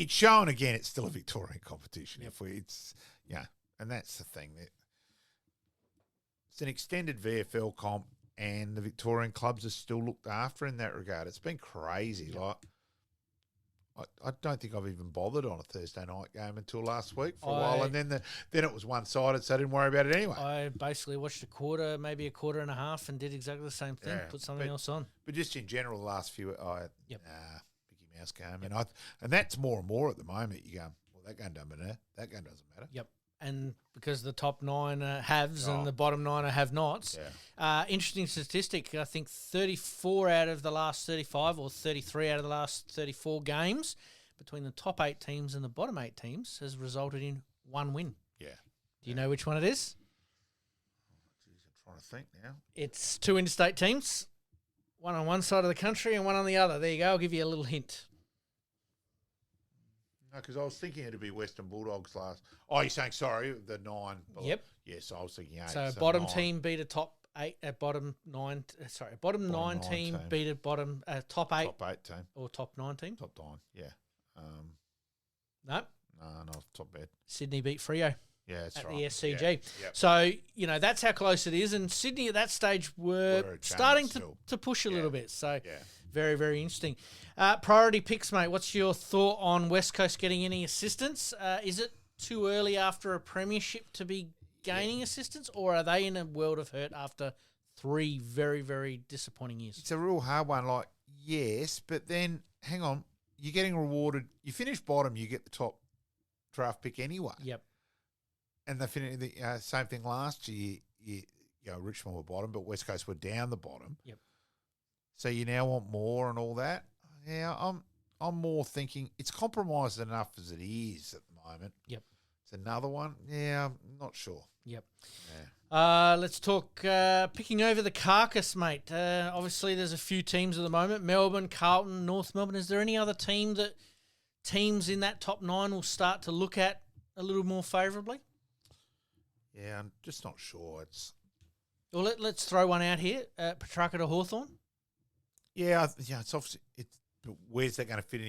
shown again it's still a Victorian competition. And that's the thing. It's an extended VFL comp and the Victorian clubs are still looked after in that regard. It's been crazy. Yep. Like, I don't think I've even bothered on a Thursday night game until last week for a while, and then it was one-sided, so I didn't worry about it anyway. I basically watched a quarter, maybe a quarter and a half, and did exactly the same thing. Yeah, Put something else on. But just in general, the last few, Mickey Mouse game, Yep. and that's more and more at the moment. You go, well, that game doesn't matter. That game doesn't matter. Yep. And because the top 9 are haves and the bottom 9 are have-nots. Yeah. Interesting statistic. I think 34 out of the last 35 or 33 out of the last 34 games between the top 8 teams and the bottom 8 teams has resulted in 1 win. Yeah. Do you know which one it is? Jeez, I'm trying to think now. It's 2 interstate teams, one on one side of the country and one on the other. There you go. I'll give you a little hint. No, because I was thinking it'd be Western Bulldogs last. Oh, you're saying, sorry, the 9. Yep. Yes, I was thinking 8. So bottom 9. team beat a top 8, bottom 9. Sorry, bottom 9 9 team team. beat a bottom top 8 Top 8 team. or top 9 team. Top 9, yeah. No, No, not top bed. Sydney beat Freo Yeah, that's at right. the SCG. Yeah, yep. So that's how close it is. And Sydney at that stage were Were a chance starting still. to push a little bit. So Yeah. very, very interesting. Priority picks, mate. What's your thought on West Coast getting any assistance? Is it too early after a premiership to be gaining assistance, or are they in a world of hurt after 3 very, very disappointing years? It's a real hard one. Like, yes, but then, hang on, you're getting rewarded. You finish bottom, you get the top draft pick anyway. Yep. And they finished the same thing last year. Richmond were bottom, but West Coast were down the bottom. Yep. So you now want more and all that. Yeah, I'm more thinking it's compromised enough as it is at the moment. Yep. It's another one. Yeah, I'm not sure. Yep. Yeah. Let's talk picking over the carcass, mate. Obviously, there's a few teams at the moment. Melbourne, Carlton, North Melbourne. Is there any other team that teams in that top 9 will start to look at a little more favourably? Yeah, I'm just not sure. Well, let's throw one out here. Petrarca to Hawthorn. Yeah, it's obviously where's that going to fit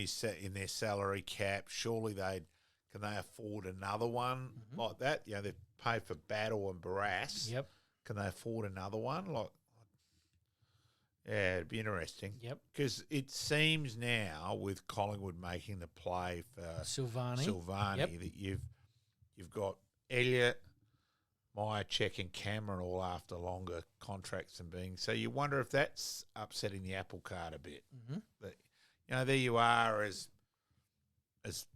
in their salary cap? Surely can they afford another one like that? They've paid for Battle and Barras. Yep. Can they afford another one? Yeah, it'd be interesting. Yep. Because it seems now with Collingwood making the play for Silvani. Silvani that you've got Elliott, Myercheck and Cameron all after longer contracts and being. So you wonder if that's upsetting the apple cart a bit. Mm-hmm. But, there you are as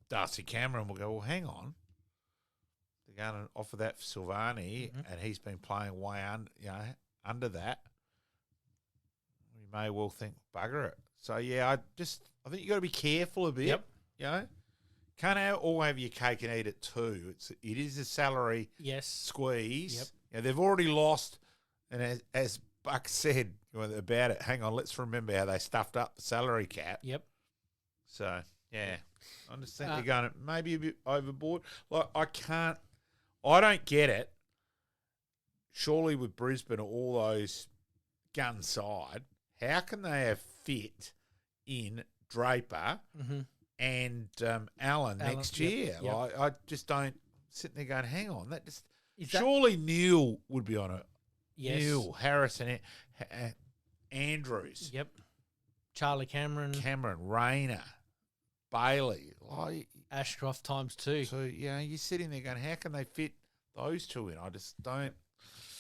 Darcy Cameron will go, well, hang on. They're going to offer that for Silvani and he's been playing way under that. You may well think, bugger it. So, yeah, I think you got to be careful a bit. Yep. Can't all have your cake and eat it too. It is a salary squeeze. Yep. They've already lost, and as Buck said about it, hang on, let's remember how they stuffed up the salary cap. Yep. So, yeah, I understand they're going maybe a bit overboard. Like, I don't get it. Surely with Brisbane, all those gun side, how can they have fit in Draper and Allen next year? Yep. Like, I just don't sit there going, hang on, surely Neil would be on it. Yes. Neil, Harrison, Andrews. Yep. Charlie Cameron. Rayner, Bailey. Like, Ashcroft times 2. so, you're sitting there going, how can they fit those two in? I just don't.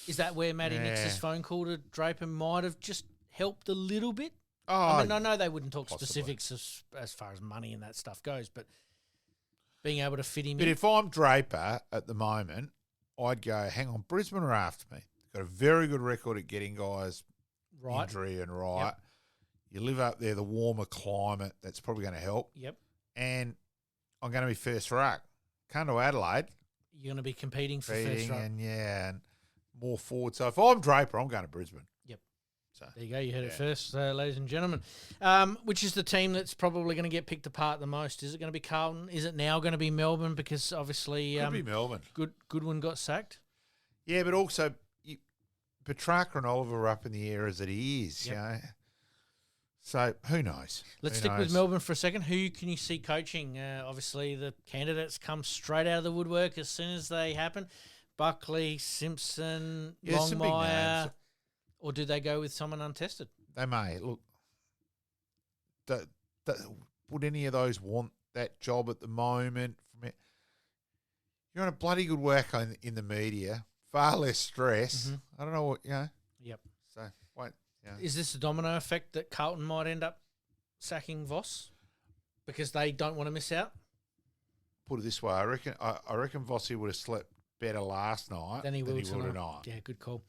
Is that where Matty Nix's phone call to Draper might have just helped a little bit? Oh, I mean, I know they wouldn't talk possibly. specifics as far as money and that stuff goes, but being able to fit him But in. if I'm Draper at the moment, I'd go, hang on, Brisbane are after me. They've got a very good record at getting guys injury and right. Yep. You live up there, the warmer climate, that's probably going to help. Yep. And I'm going to be first ruck. Come to Adelaide. You're going to be competing for first row. And more forward. So if I'm Draper, I'm going to Brisbane. Yep. So There you go. You heard it first, ladies and gentlemen. Which is the team that's probably going to get picked apart the most? Is it going to be Carlton? Is it now going to be Melbourne? Because obviously, could be Melbourne. Goodwin got sacked. Yeah, but also Petrarca and Oliver are up in the air as it is. Yep. You know? So who knows? Let's stick with Melbourne for a second. Who can you see coaching? Obviously, the candidates come straight out of the woodwork as soon as they happen. Buckley, Simpson, some big Longmire, names. or do they go with someone untested? They may. Look, would any of those want that job at the moment? You're on a bloody good work in the media. Far less stress. I don't know what, Yep. So, wait. Yeah. Is this a domino effect that Carlton might end up sacking Voss because they don't want to miss out? Put it this way, I reckon Vossi would have slept better last night Than he will tonight. tonight. Yeah, good call.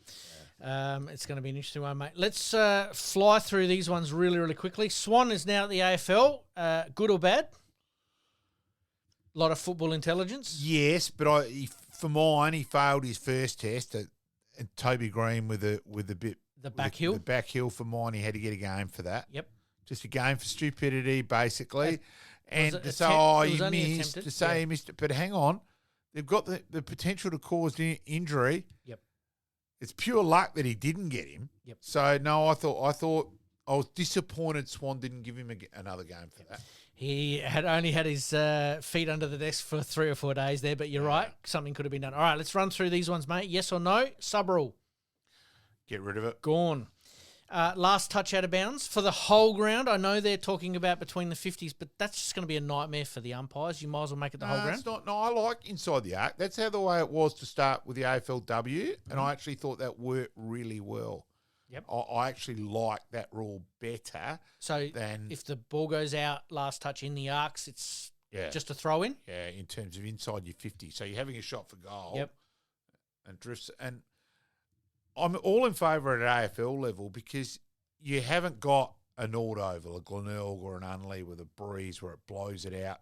Yeah. It's going to be an interesting one, mate. Let's fly through these ones really, really quickly. Swan is now at the AFL. Good or bad? A lot of football intelligence. Yes, but for mine, he failed his first test. And Toby Green with the bit. The back heel. The back heel for mine, he had to get a game for that. Yep. Just a game for stupidity, basically. And Was it to say, he missed. To say he missed it. But hang on. They've got the potential to cause injury. Yep. It's pure luck that he didn't get him. Yep. So, no, I thought I was disappointed Swan didn't give him another game for that. He had only had his feet under the desk for 3 or 4 days there, but you're right. Something could have been done. All right, let's run through these ones, mate. Yes or no? Sub rule. Get rid of it. Gone. Last touch out of bounds for the whole ground. I know they're talking about between the 50s, but that's just going to be a nightmare for the umpires. You might as well make it the whole ground. It's not. No, I like inside the arc. That's how the way it was to start with the AFLW, and I actually thought that worked really well. Yep. I actually like that rule better. So than if the ball goes out, last touch in the arcs, it's just a throw in. Yeah, in terms of inside your 50. So you're having a shot for goal. Yep. And drifts. And I'm all in favour at AFL level because you haven't got a Nord Oval, a Glenelg or an Unley with a breeze where it blows it out.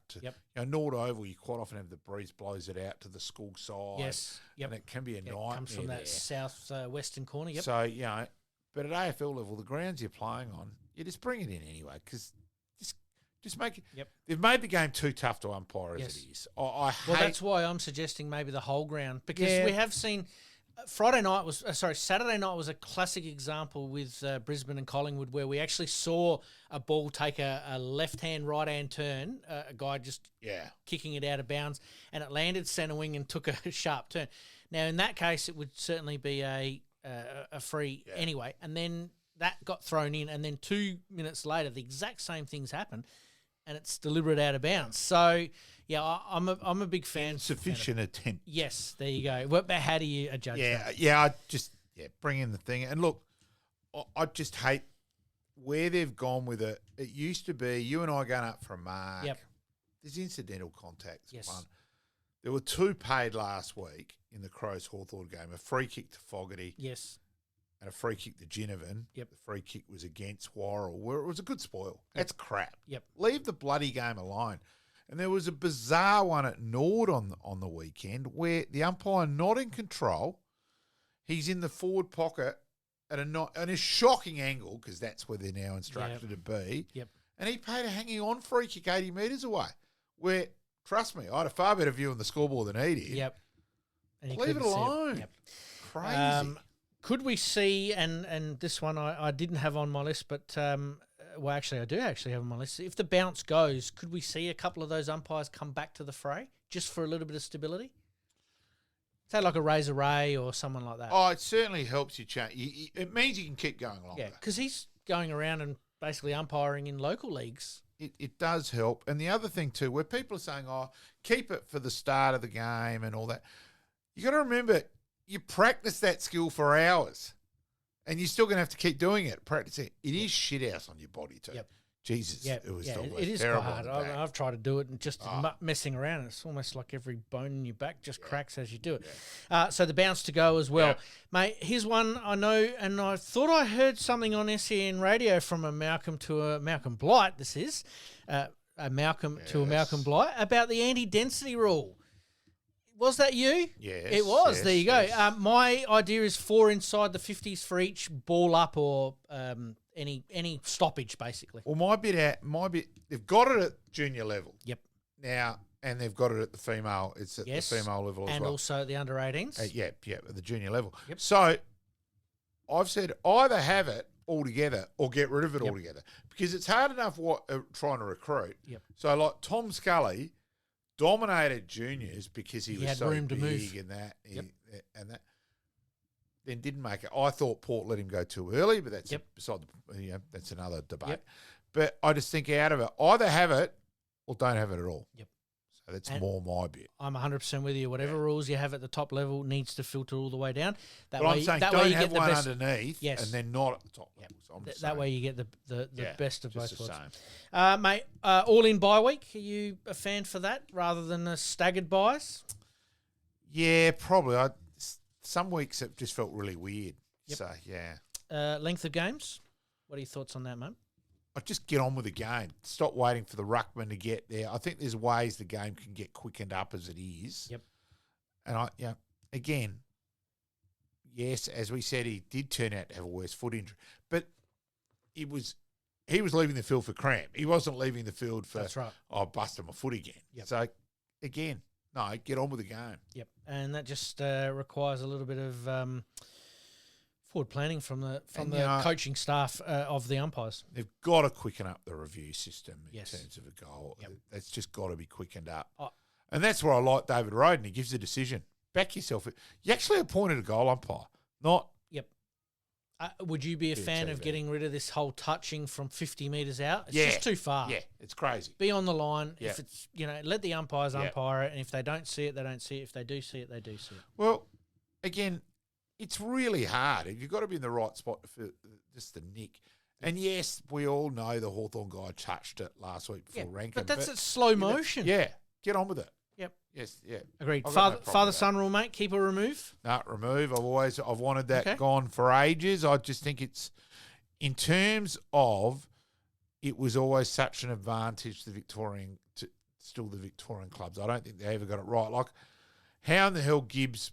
Nord Oval, you quite often have the breeze blows it out to the school side. Yes. Yep. And it can be a nightmare. It comes from that south western corner. Yep. So, but at AFL level, the grounds you're playing on, you just bring it in anyway because just make it. Yep. They've made the game too tough to umpire as it is. I hate. Well, that's why I'm suggesting maybe the whole ground because we have seen Saturday night was a classic example with Brisbane and Collingwood where we actually saw a ball take a left-hand, right-hand turn, a guy just kicking it out of bounds, and it landed centre wing and took a sharp turn. Now, in that case, it would certainly be a free anyway, and then that got thrown in, and then 2 minutes later, the exact same things happened, and it's deliberate out of bounds. So, I'm a big fan. Sufficient attempt. Yes, there you go. But how do you judge that? I just bring in the thing. And look, I just hate where they've gone with it. It used to be you and I going up for a mark. Yep. There's incidental contacts. Yes. One. There were 2 paid last week in the Crows Hawthorn game. A free kick to Fogarty. Yes. And a free kick to Ginnivan. Yep. The free kick was against Worrell, where it was a good spoil. Yep. That's crap. Yep. Leave the bloody game alone. And there was a bizarre one at Nord on the weekend where the umpire not in control. He's in the forward pocket at a shocking angle because that's where they're now instructed to be. Yep. And he paid a hanging on free kick 80 metres away. Where, trust me, I had a far better view on the scoreboard than he did. Yep. And leave it alone. Yep. Crazy. Could we see, and this one I didn't have on my list, but actually I do actually have on my list. If the bounce goes, could we see a couple of those umpires come back to the fray just for a little bit of stability? Say like a Razor Ray or someone like that. Oh, it certainly helps you change. It means you can keep going longer. Yeah, because he's going around and basically umpiring in local leagues. It does help. And the other thing too, where people are saying, keep it for the start of the game and all that, you got to remember, you practice that skill for hours and you're still going to have to keep doing it. Practice it. It is shit house on your body too. Yep. Jesus. Yep. It was it is terrible quite hard. I've tried to do it and just messing around. It's almost like every bone in your back just cracks as you do it. Yeah. So the bounce to go as well. Yeah. Mate, here's one I know, and I thought I heard something on SEN radio from a Malcolm Blight, this is, a Malcolm Blight, about the anti-density rule. Was that you? Yes. It was. yes, There you go. yes. My idea is 4 inside the 50s for each ball up or any stoppage, basically. Well, my bit, they've got it at junior level. Yep. Now, and they've got it at the female. It's at Yes. the female level as And well. also at the under 18s. Yeah, at the junior level. Yep. So I've said either have it altogether or get rid of it Yep. altogether because it's hard enough trying to recruit. Yep. So like Tom Scully dominated juniors because he was had so room to big move. and that Yep. and that. Then didn't make it. I thought Port let him go too early, but that's Yep. beside that's another debate. Yep. But I just think out of it, either have it or don't have it at all. Yep. So that's And more my bit. I'm 100% with you. Whatever rules you have at the top level needs to filter all the way down. That But way, I'm saying that don't way you have get the one best. underneath Yes. and then not at the top Yep. level. So I'm just That saying. way you get the Yeah, best of both just the worlds. same. Mate, all in bye week. Are you a fan for that rather than a staggered buys? Yeah, probably. Some weeks it just felt really weird. Yep. So, yeah. Length of games. What are your thoughts on that, mate? I just get on with the game. Stop waiting for the ruckman to get there. I think there's ways the game can get quickened up as it is. Yep. And again, yes, as we said, he did turn out to have a worse foot injury, but he was leaving the field for cramp. He wasn't leaving the field for That's right. I busted my foot again. Yep. So again, no, get on with the game. Yep. And that just requires a little bit of forward planning from the coaching staff of the umpires. They've got to quicken up the review system in Yes. terms of a goal. Yep. That's just got to be quickened up. Oh. And that's where I like David Roden. He gives a decision. Back yourself. You actually appointed a goal umpire, not Yep. Would you be a Yeah, fan of TV. getting rid of this whole touching from 50 metres out? It's Yeah. just too far. Yeah, it's crazy. Be on the line. Yeah. If it's, let the umpires Yeah. umpire it. And if they don't see it, they don't see it. If they do see it, they do see it. Well, again, it's really hard. You've got to be in the right spot for just the nick. And yes, we all know the Hawthorn guy touched it last week before ranking. But that's at slow motion. Yeah, get on with it. Yep. Yes, yeah. Agreed. I've got no problem with Father-son rule, mate. Keep or remove. No, remove. I've wanted that Okay. gone for ages. I just think it's in terms of it was always such an advantage to the Victorian clubs. I don't think they ever got it right. Like how in the hell Gibbs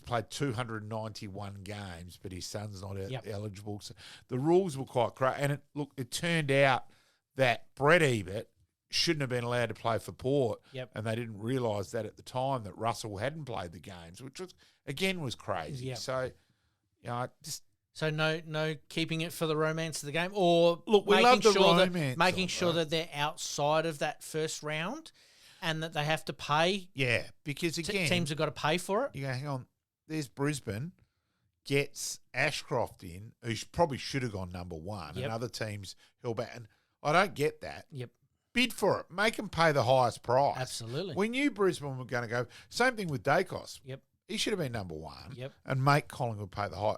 played 291 games, but his son's not eligible. So the rules were quite crazy. And it turned out that Brett Ebert shouldn't have been allowed to play for Port. Yep. And they didn't realise that at the time that Russell hadn't played the games, which was crazy. Yep. So, just So no keeping it for the romance of the game, or Look, we making love the sure romance that making of sure it. that they're outside of that first round, and that they have to pay. yeah, because again, Teams have got to pay for it. you go, hang on, there's Brisbane, gets Ashcroft in, who probably should have gone number one, Yep. and other teams held back. And I don't get that. Yep, Bid for it. Make them pay the highest price. absolutely. We knew Brisbane were going to go. Same thing with Dacos. Yep, He should have been number one. Yep. And make Collingwood pay the high.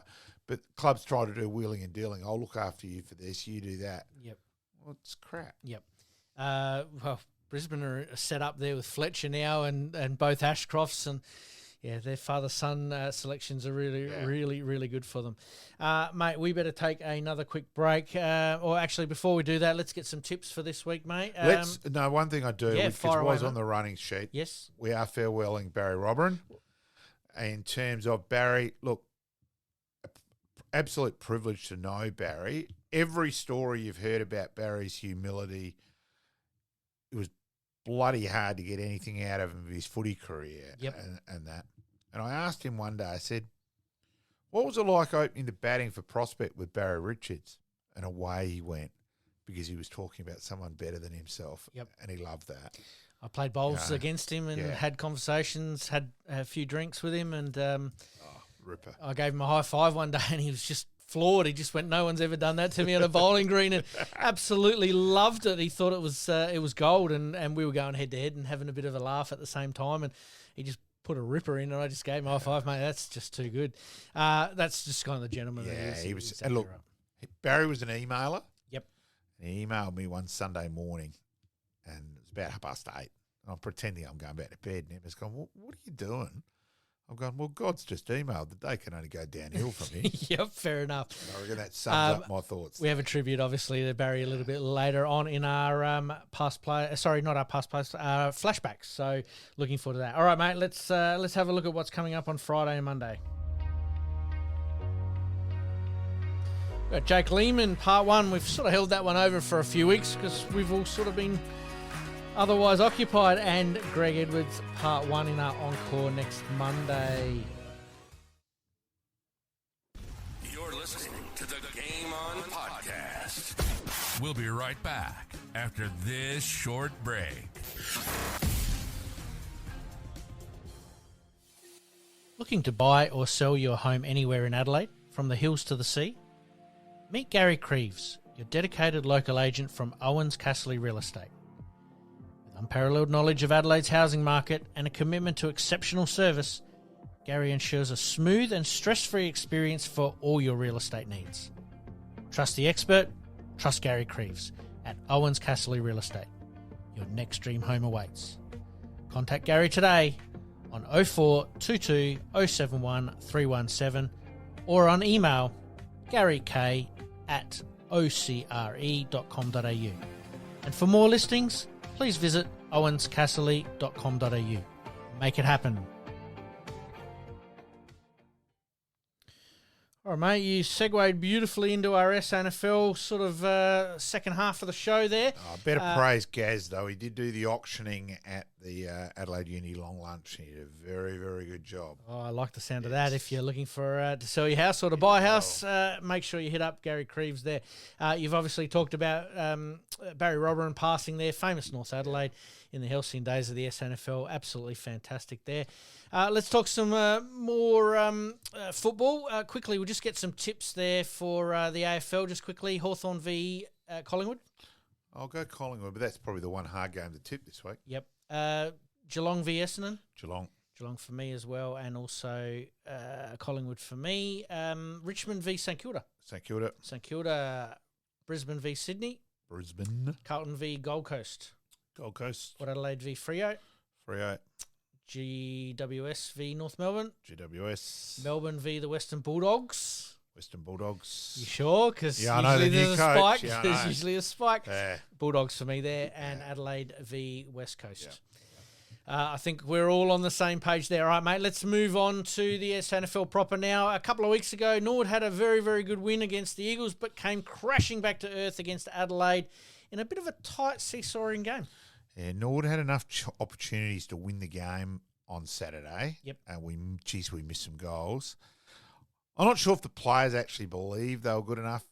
But clubs try to do wheeling and dealing. I'll look after you for this. You do that. yep, Well, it's crap. yep. Well, Brisbane are set up there with Fletcher now, and both Ashcrofts, and yeah, their father-son selections are really good for them. Mate, we better take another quick break. Or actually, before we do that, let's get some tips for this week, mate. One thing I do, yeah, because fire it away, was on mate. the running sheet. Yes. We are farewelling Barrie Robran. In terms of Barrie, look, absolute privilege to know Barrie. Every story you've heard about Barrie's humility, it was bloody hard to get anything out of him of his footy career and that. And I asked him one day, I said, what was it like opening the batting for Prospect with Barry Richards? And away he went because he was talking about someone better than himself. Yep. And he loved that. I played bowls No. against him and Yeah. had conversations, had a few drinks with him, and Ripper. I gave him a high five one day, and he was just floored. He just went, "No one's ever done that to me on a bowling green," and absolutely loved it. He thought it was gold, and we were going head to head and having a bit of a laugh at the same time, and he just put a ripper in, and I just gave him a high five, mate. That's just too good. That's just kind of the gentleman that Yeah, he is. he was. Exactly And look, right. Barry was an emailer. Yep. And he emailed me one Sunday morning, and it was about 8:30. And I'm pretending I'm going back to bed, and he was going, what are you doing? I've gone, well, God's just emailed that they can only go downhill from here. Yep, fair enough. I reckon that sums up my thoughts. We have a tribute, obviously, to Barrie a little bit later on in our past play. Sorry, not our past plays, flashbacks. So looking forward to that. All right, mate. Let's have a look at what's coming up on Friday and Monday. Got Jake Lehmann, part 1. We've sort of held that one over for a few weeks because we've all sort of been otherwise occupied, and Greg Edwards, part 1 in our encore next Monday. You're listening to the Game On Podcast. We'll be right back after this short break. Looking to buy or sell your home anywhere in Adelaide, from the hills to the sea? Meet Gary KRIEVS, your dedicated local agent from OUWENS CASSERLY Real Estate. With unparalleled knowledge of Adelaide's housing market and a commitment to exceptional service, Gary ensures a smooth and stress-free experience for all your real estate needs. Trust the expert, trust Gary KRIEVS at OUWENS CASSERLY Real Estate. Your next dream home awaits. Contact Gary today on 0422 071 317 or on email garyk@ocre.com.au. And for more listings, please visit owenscasserly.com.au. Make it happen. All right, mate, you segued beautifully into our SANFL sort of second half of the show there. Oh, better praise Gaz, though. He did do the auctioning at the Adelaide Uni long lunch. He did a very, very good job. Oh, I like the sound of that. If you're looking for to sell your house or to buy a house, make sure you hit up Gary KRIEVS there. You've obviously talked about Barrie Robran passing there, famous North Adelaide in the halcyon days of the SANFL. Absolutely fantastic there. Let's talk some more football. Quickly, we'll just get some tips there for the AFL just quickly. Hawthorn v Collingwood. I'll go Collingwood, but that's probably the one hard game to tip this week. Yep. Geelong v Essendon. Geelong for me as well, and also Collingwood for me. Richmond v St Kilda. St Kilda. Brisbane v Sydney. Carlton v Gold Coast. Port Adelaide v Freo. GWS v North Melbourne. Melbourne v the Western Bulldogs. You sure? Because usually there's a spike. There's usually a spike. Yeah. Bulldogs for me there, and Adelaide v West Coast. I think we're all on the same page there. All right, mate, let's move on to the SANFL proper now. A couple of weeks ago, Nord had a very, very good win against the Eagles, but came crashing back to earth against Adelaide in a bit of a tight seesawing game. Yeah, Nord had enough opportunities to win the game on Saturday. Yep. And we missed some goals. I'm not sure if the players actually believe they were good enough.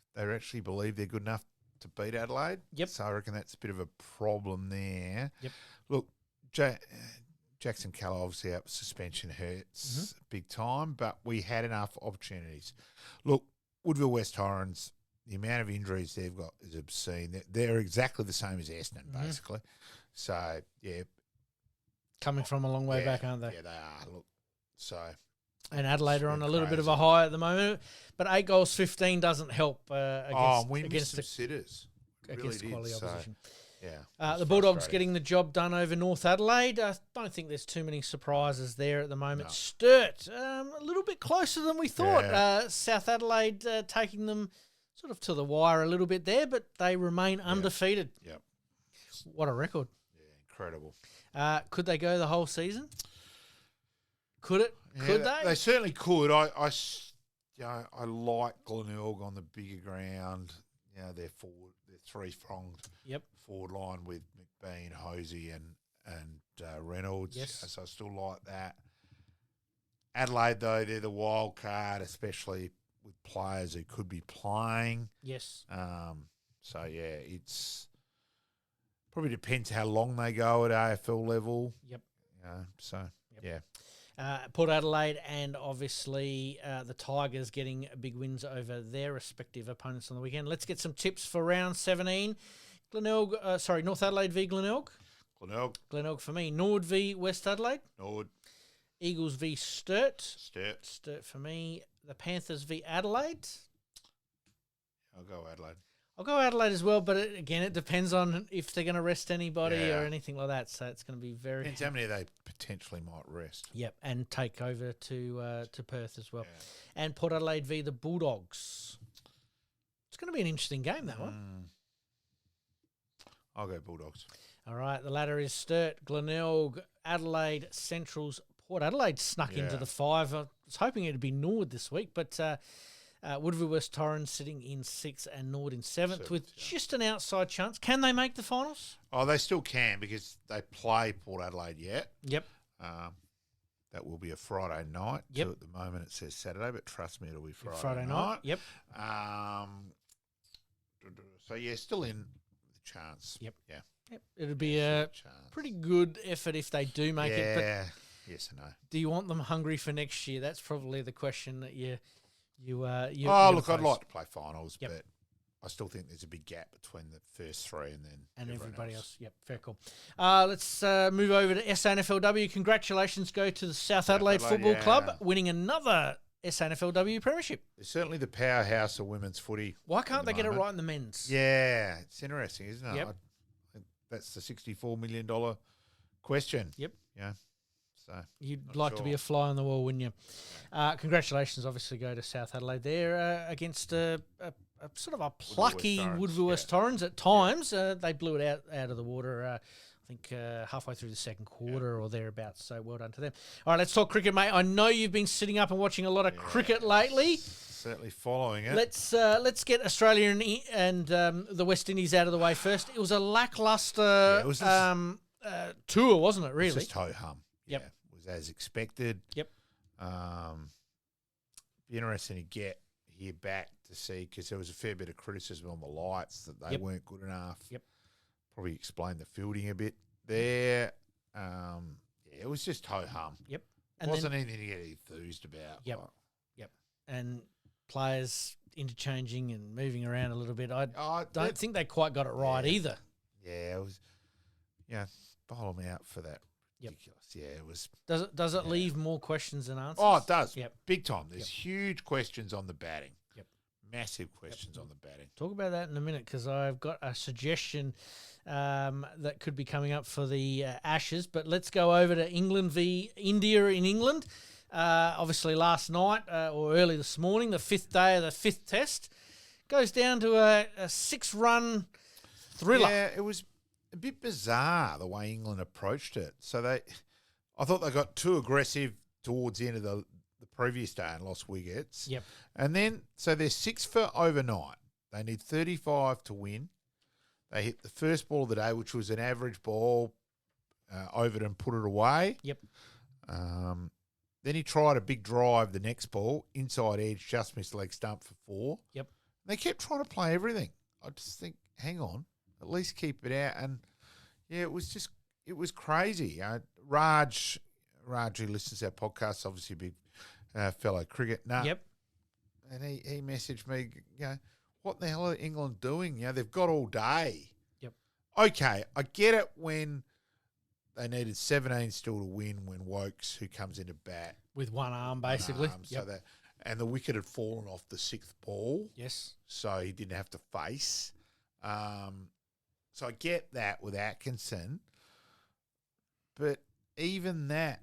If they actually believe they're good enough to beat Adelaide. Yep. So I reckon that's a bit of a problem there. Yep. Look, Jackson Keller obviously out suspension hurts big time, but we had enough opportunities. Look, Woodville West Torrens, the amount of injuries they've got is obscene. They're exactly the same as Essendon, basically. So, yeah. Coming from a long way back, aren't they? Yeah, they are. Look, so. And Adelaide are on a little bit of a high at the moment, but 8 goals, 15 doesn't help against some sitters. Against the quality opposition. Yeah. The Bulldogs getting the job done over North Adelaide. I don't think there's too many surprises there at the moment. No. Sturt, a little bit closer than we thought. Yeah. South Adelaide taking them sort of to the wire a little bit there, but they remain undefeated. Yep. What a record. Yeah, incredible. Could they go the whole season? Could it? Yeah, Could they? They certainly could. I like Glenelg on the bigger ground. You know, they're three-pronged forward line with McBean, Hosey and Reynolds. Yes. So I still like that. Adelaide, though, they're the wild card, especially with players who could be playing. Yes. So, yeah, it's probably depends how long they go at AFL level. Yep. Yeah. Port Adelaide and obviously the Tigers getting big wins over their respective opponents on the weekend. Let's get some tips for round 17. North Adelaide v Glenelg. Glenelg for me. Nord v West Adelaide. Nord. Eagles v Sturt. Sturt for me. The Panthers v Adelaide. I'll go Adelaide. I'll go Adelaide as well, but again, it depends on if they're going to rest anybody or anything like that. So it's going to be very... Depends how many they potentially might rest. Yep, and take over to Perth as well. Yeah. And Port Adelaide v the Bulldogs. It's going to be an interesting game, that one. I'll go Bulldogs. All right, the ladder is Sturt, Glenelg, Adelaide, Centrals. Port Adelaide snuck into the 5. I was hoping it'd be Nord this week, but Woodville West Torrens sitting in 6th and Nord in 7th with just an outside chance. Can they make the finals? Oh, they still can because they play Port Adelaide yet. Yep. That will be a Friday night. Yep. So at the moment it says Saturday, but trust me, it'll be Friday night. Yep. So, still in the chance. Yep. Yeah. Yep. It'll be a pretty good effort if they do make it. But yes and no. Do you want them hungry for next year? That's probably the question that you look, I'd like to play finals, but I still think there's a big gap between the first 3 and everybody else. Yep, fair call. Let's move over to SANFLW. Congratulations go to the South Adelaide Football Club winning another SANFLW premiership. It's certainly the powerhouse of women's footy. Why can't they get it right in the men's? Yeah, it's interesting, isn't it? Yep. I think that's the $64 million question. Yep. Yeah. So you'd like to be a fly on the wall, wouldn't you? Congratulations, obviously, go to South Adelaide there against a sort of a plucky Woodville West Torrens at times. They blew it out of the water, I think, halfway through the second quarter or thereabouts. So well done to them. All right, let's talk cricket, mate. I know you've been sitting up and watching a lot of cricket lately. Certainly following it. Let's get Australia and the West Indies out of the way first. It was a lackluster tour, wasn't it, really? It was just ho-hum. Yep. It was as expected. Yep. Be interesting to hear back to see, because there was a fair bit of criticism on the lights that they weren't good enough. Yep. Probably explain the fielding a bit there. It was just ho-hum. Yep. It wasn't anything to get enthused about. Yep. Yep. And players interchanging and moving around a little bit. I don't think they quite got it right either. Yeah, it was. Bowl them out for that. Ridiculous. Yeah, it was. Does it leave more questions than answers? Oh, it does. Yep. Big time. There's huge questions on the batting. Yep. Massive questions on the batting. Talk about that in a minute, because I've got a suggestion that could be coming up for the Ashes. But let's go over to England v India in England. Obviously last night or early this morning, the 5th day of the 5th test, goes down to a 6-run thriller. Yeah, it was a bit bizarre the way England approached it. So I thought they got too aggressive towards the end of the previous day and lost wickets. Yep. And then, so they're 6 for overnight. They need 35 to win. They hit the first ball of the day, which was an average ball, over it and put it away. Yep. Then he tried a big drive the next ball, inside edge, just missed leg stump for 4. Yep. They kept trying to play everything. I just think, hang on, at least keep it out. And, it was crazy. Raj, who listens to our podcast, obviously a big fellow cricket nut. Yep. And he messaged me, what the hell are England doing? They've got all day. Yep. Okay, I get it when they needed 17 still to win when Wokes, who comes into bat. With one arm, basically. And the wicket had fallen off the 6th ball. Yes. So he didn't have to face. So I get that with Atkinson. But even that,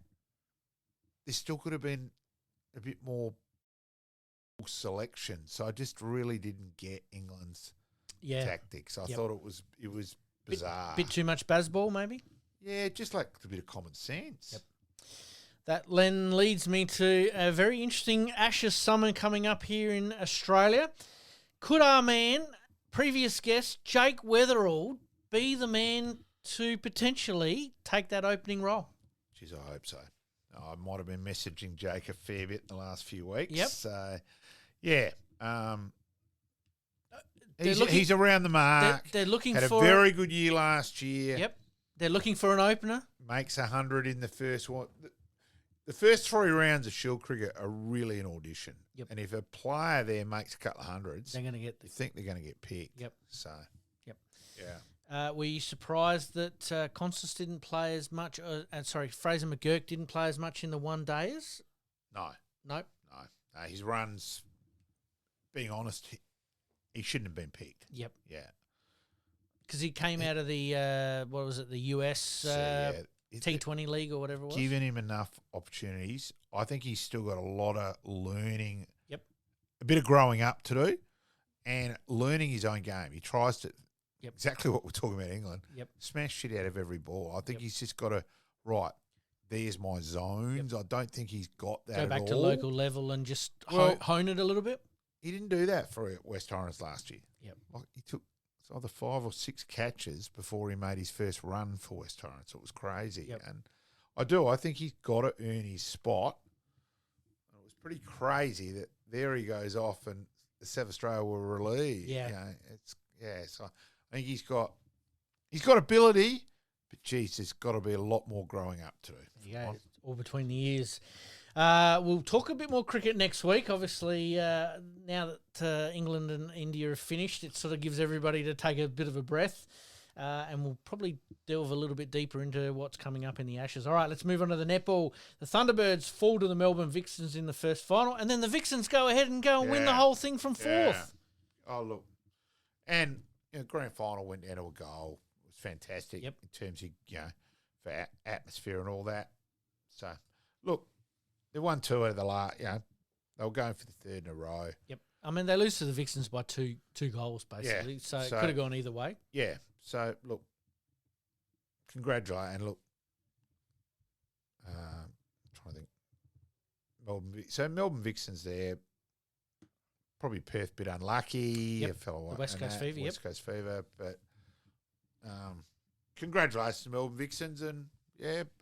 there still could have been a bit more selection. So I just really didn't get England's tactics. I thought it was bizarre. Bit too much baseball, maybe? Yeah, just like a bit of common sense. Yep. That then leads me to a very interesting Ashes summer coming up here in Australia. Could our man, previous guest, Jake Weatherall, be the man to potentially take that opening role? Jeez, I hope so. I might have been messaging Jake a fair bit in the last few weeks. Yep. So, yeah. He's around the mark. They're looking Had for a very good year last year. Yep. They're looking for an opener. Makes 100 in the first one. The first 3 rounds of Shield cricket are really an audition. Yep. And if a player there makes a couple of hundreds, they're going to get. You think they're going to get picked. Yep. So. Yep. Yeah. Were you surprised that Constance didn't play as much? Fraser McGurk didn't play as much in the one-dayers? No. Nope. No. His runs, being honest, he shouldn't have been picked. Yep. Yeah. Because he came out of the, the US T20 league or whatever it was. Giving him enough opportunities. I think he's still got a lot of learning. Yep. A bit of growing up to do and learning his own game. He tries to, exactly what we're talking about in England, smash shit out of every ball. I think he's just got to, right, there's my zones. I don't think he's got that Go back at to all. local level and just hone it a little bit. He didn't do that for West Torrens last year. Yep. Like he took either 5 or 6 catches before he made his first run for West Torrens. It was crazy. Yep. And I think he's got to earn his spot. It was pretty crazy that there he goes off and the South Australia were relieved. Yeah. You know, so I think he's got ability, but geez, there's got to be a lot more growing up to. Yeah, all between the years. We'll talk a bit more cricket next week. Obviously, now that England and India have finished, it sort of gives everybody to take a bit of a breath. And we'll probably delve a little bit deeper into what's coming up in the Ashes. All right, let's move on to the netball. The Thunderbirds fall to the Melbourne Vixens in the first final, and then the Vixens go ahead and win the whole thing from fourth. Oh, look. And grand final went down to a goal. It was fantastic in terms of, for atmosphere and all that. So, look, they won 2 out of the last, they were going for the 3rd in a row. Yep. I mean, they lose to the Vixens by two goals, basically. Yeah. So it could have gone either way. Yeah. So, look, congratulate. And look, trying to think. Melbourne Vixens there, probably Perth a bit unlucky. Yep. The West Coast Fever, West Coast Fever. But congratulations to Melbourne Vixens. And,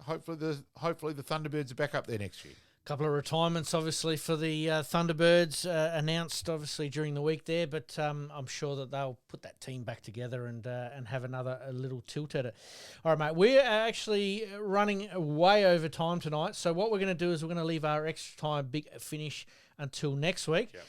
hopefully the Thunderbirds are back up there next year. Couple of retirements, obviously, for the Thunderbirds announced, obviously, during the week there. But I'm sure that they'll put that team back together and have a little tilt at it. All right, mate. We're actually running way over time tonight. So what we're going to do is we're going to leave our extra time big finish until next week. Yep.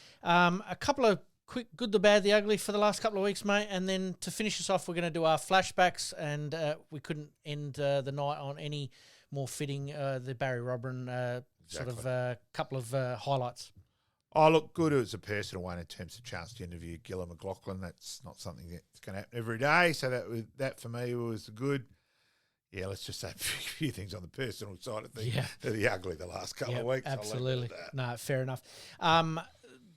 A couple of quick good, the bad, the ugly for the last couple of weeks, mate. And then to finish us off, we're going to do our flashbacks. And we couldn't end the night on any more fitting the Barrie Robran sort of couple of highlights. Oh, look, good as a personal one in terms of chance to interview Gilla McLaughlin. That's not something that's going to happen every day. So that for me was good. Yeah, let's just say a few things on the personal side of things. They're the ugly the last couple of weeks. Absolutely. No, fair enough.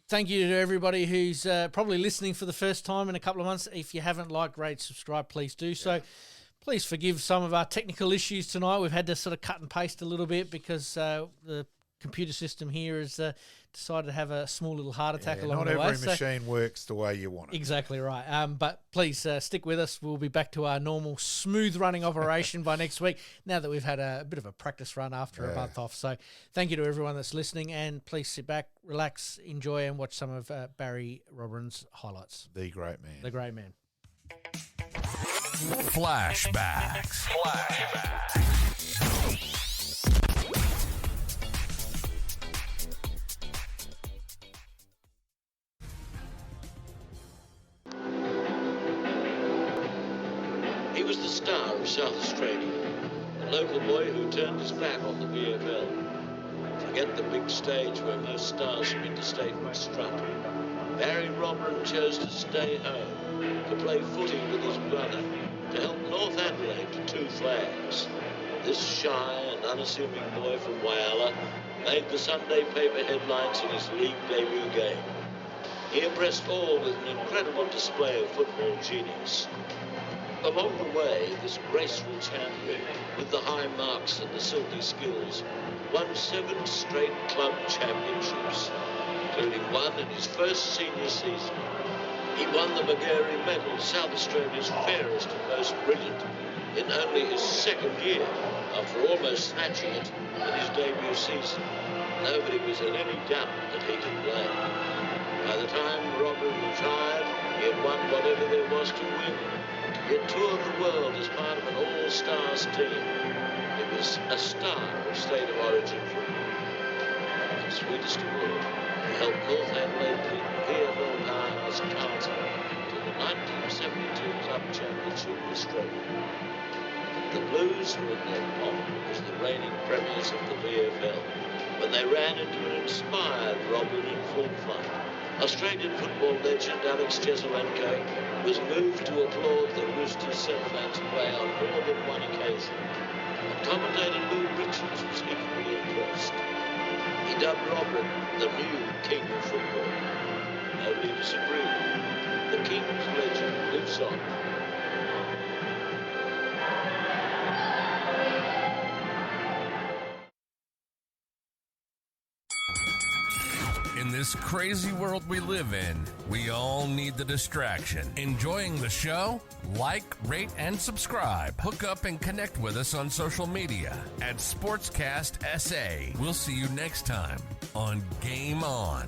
Thank you to everybody who's probably listening for the first time in a couple of months. If you haven't liked, rate, subscribe, please do so. Please forgive some of our technical issues tonight. We've had to sort of cut and paste a little bit because the computer system here has decided to have a small little heart attack along the way. Not every machine works the way you want it. Exactly right. But please stick with us. We'll be back to our normal smooth running operation by next week now that we've had a bit of a practice run after a month off. So thank you to everyone that's listening, and please sit back, relax, enjoy, and watch some of Barrie Robran's highlights. The great man. The great man. Flashbacks. He was the star of South Australia, a local boy who turned his back on the VFL. Forget the big stage where most stars from interstate would strut. Barrie Robran chose to stay home, to play footy with his brother, to help North Adelaide to 2 flags. This shy and unassuming boy from Whyalla made the Sunday paper headlines in his league debut game. He impressed all with an incredible display of football genius. Along the way, this graceful champion, with the high marks and the silky skills, won 7 straight club championships, including one in his first senior season. He won the Barrie medal, South Australia's fairest and most brilliant, in only his 2nd year, after almost snatching it in his debut season. Nobody was in any doubt that he could play. By the time Robran retired, he had won whatever there was to win. He had toured the world as part of an all-stars team. He was a star of state of origin football. And sweetest of all, he helped North Adelaide beat AFL powerhouse Carlton to the 1972 Club Championship in Australia. The Blues were in their pomp as the reigning premiers of the VFL when they ran into an inspired Robran in full flight. Australian football legend Alex Jesaulenko was moved to applaud the Roosters' centre-back's play on more than one occasion. And commentator Lou Richards was equally impressed. He dubbed Robran the new king of football. Nobody disagreed. The King's legend lives on. In this crazy world we live in, we all need the distraction. Enjoying the show? Like, rate, and subscribe. Hook up and connect with us on social media at SportscastSA. We'll see you next time on Game On.